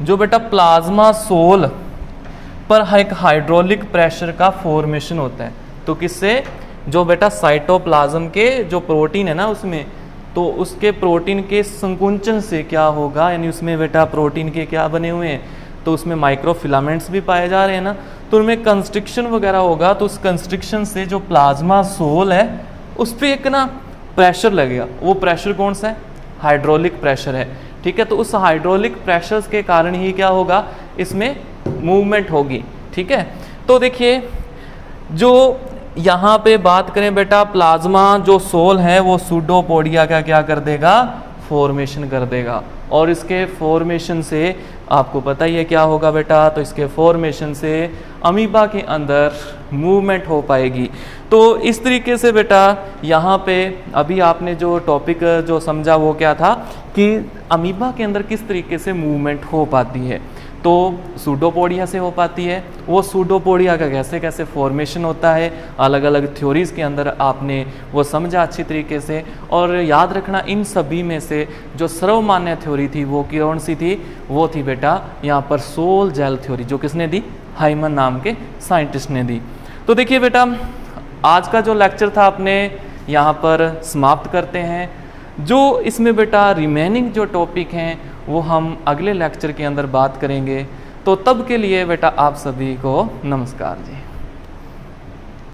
B: जो बेटा प्लाज्मा सोल पर एक हाइड्रोलिक प्रेशर का फॉर्मेशन होता है। तो किससे, जो बेटा साइटोप्लाज्म के जो प्रोटीन है ना उसमें, तो उसके प्रोटीन के संकुचन से क्या होगा, यानी उसमें बेटा प्रोटीन के क्या बने हुए हैं, तो उसमें माइक्रोफिलामेंट्स भी पाए जा रहे हैं ना, तो उनमें कंस्ट्रिक्शन वगैरह होगा, तो उस कंस्ट्रिक्शन से जो प्लाज्मा सोल है उस पर एक ना प्रेशर लगेगा। वो प्रेशर कौन सा है, हाइड्रोलिक प्रेशर है, ठीक है। तो उस हाइड्रोलिक प्रेशर के कारण ही क्या होगा, इसमें मूवमेंट होगी, ठीक है। तो देखिए जो यहाँ पे बात करें बेटा, प्लाज्मा जो सोल है वो सूडोपोडिया का क्या कर देगा, फॉर्मेशन कर देगा, और इसके फॉर्मेशन से आपको पता ही है क्या होगा बेटा, तो इसके फॉर्मेशन से अमीबा के अंदर मूवमेंट हो पाएगी। तो इस तरीके से बेटा यहाँ पे अभी आपने जो टॉपिक जो समझा वो क्या था कि अमीबा के अंदर किस तरीके से मूवमेंट हो पाती है। तो सूडोपोडिया से हो पाती है, वो सूडोपोडिया का कैसे कैसे फॉर्मेशन होता है, अलग अलग थ्योरीज़ के अंदर आपने वो समझा अच्छी तरीके से। और याद रखना इन सभी में से जो सर्वमान्य थ्योरी थी वो कौन सी थी, वो थी बेटा यहाँ पर सोल जेल थ्योरी, जो किसने दी, हाइमन नाम के साइंटिस्ट ने दी। तो देखिए बेटा आज का जो लेक्चर था अपने यहाँ पर समाप्त करते हैं। जो इसमें बेटा रिमेनिंग जो टॉपिक हैं वो हम अगले लेक्चर के अंदर बात करेंगे। तो तब के लिए बेटा आप सभी को नमस्कार जी।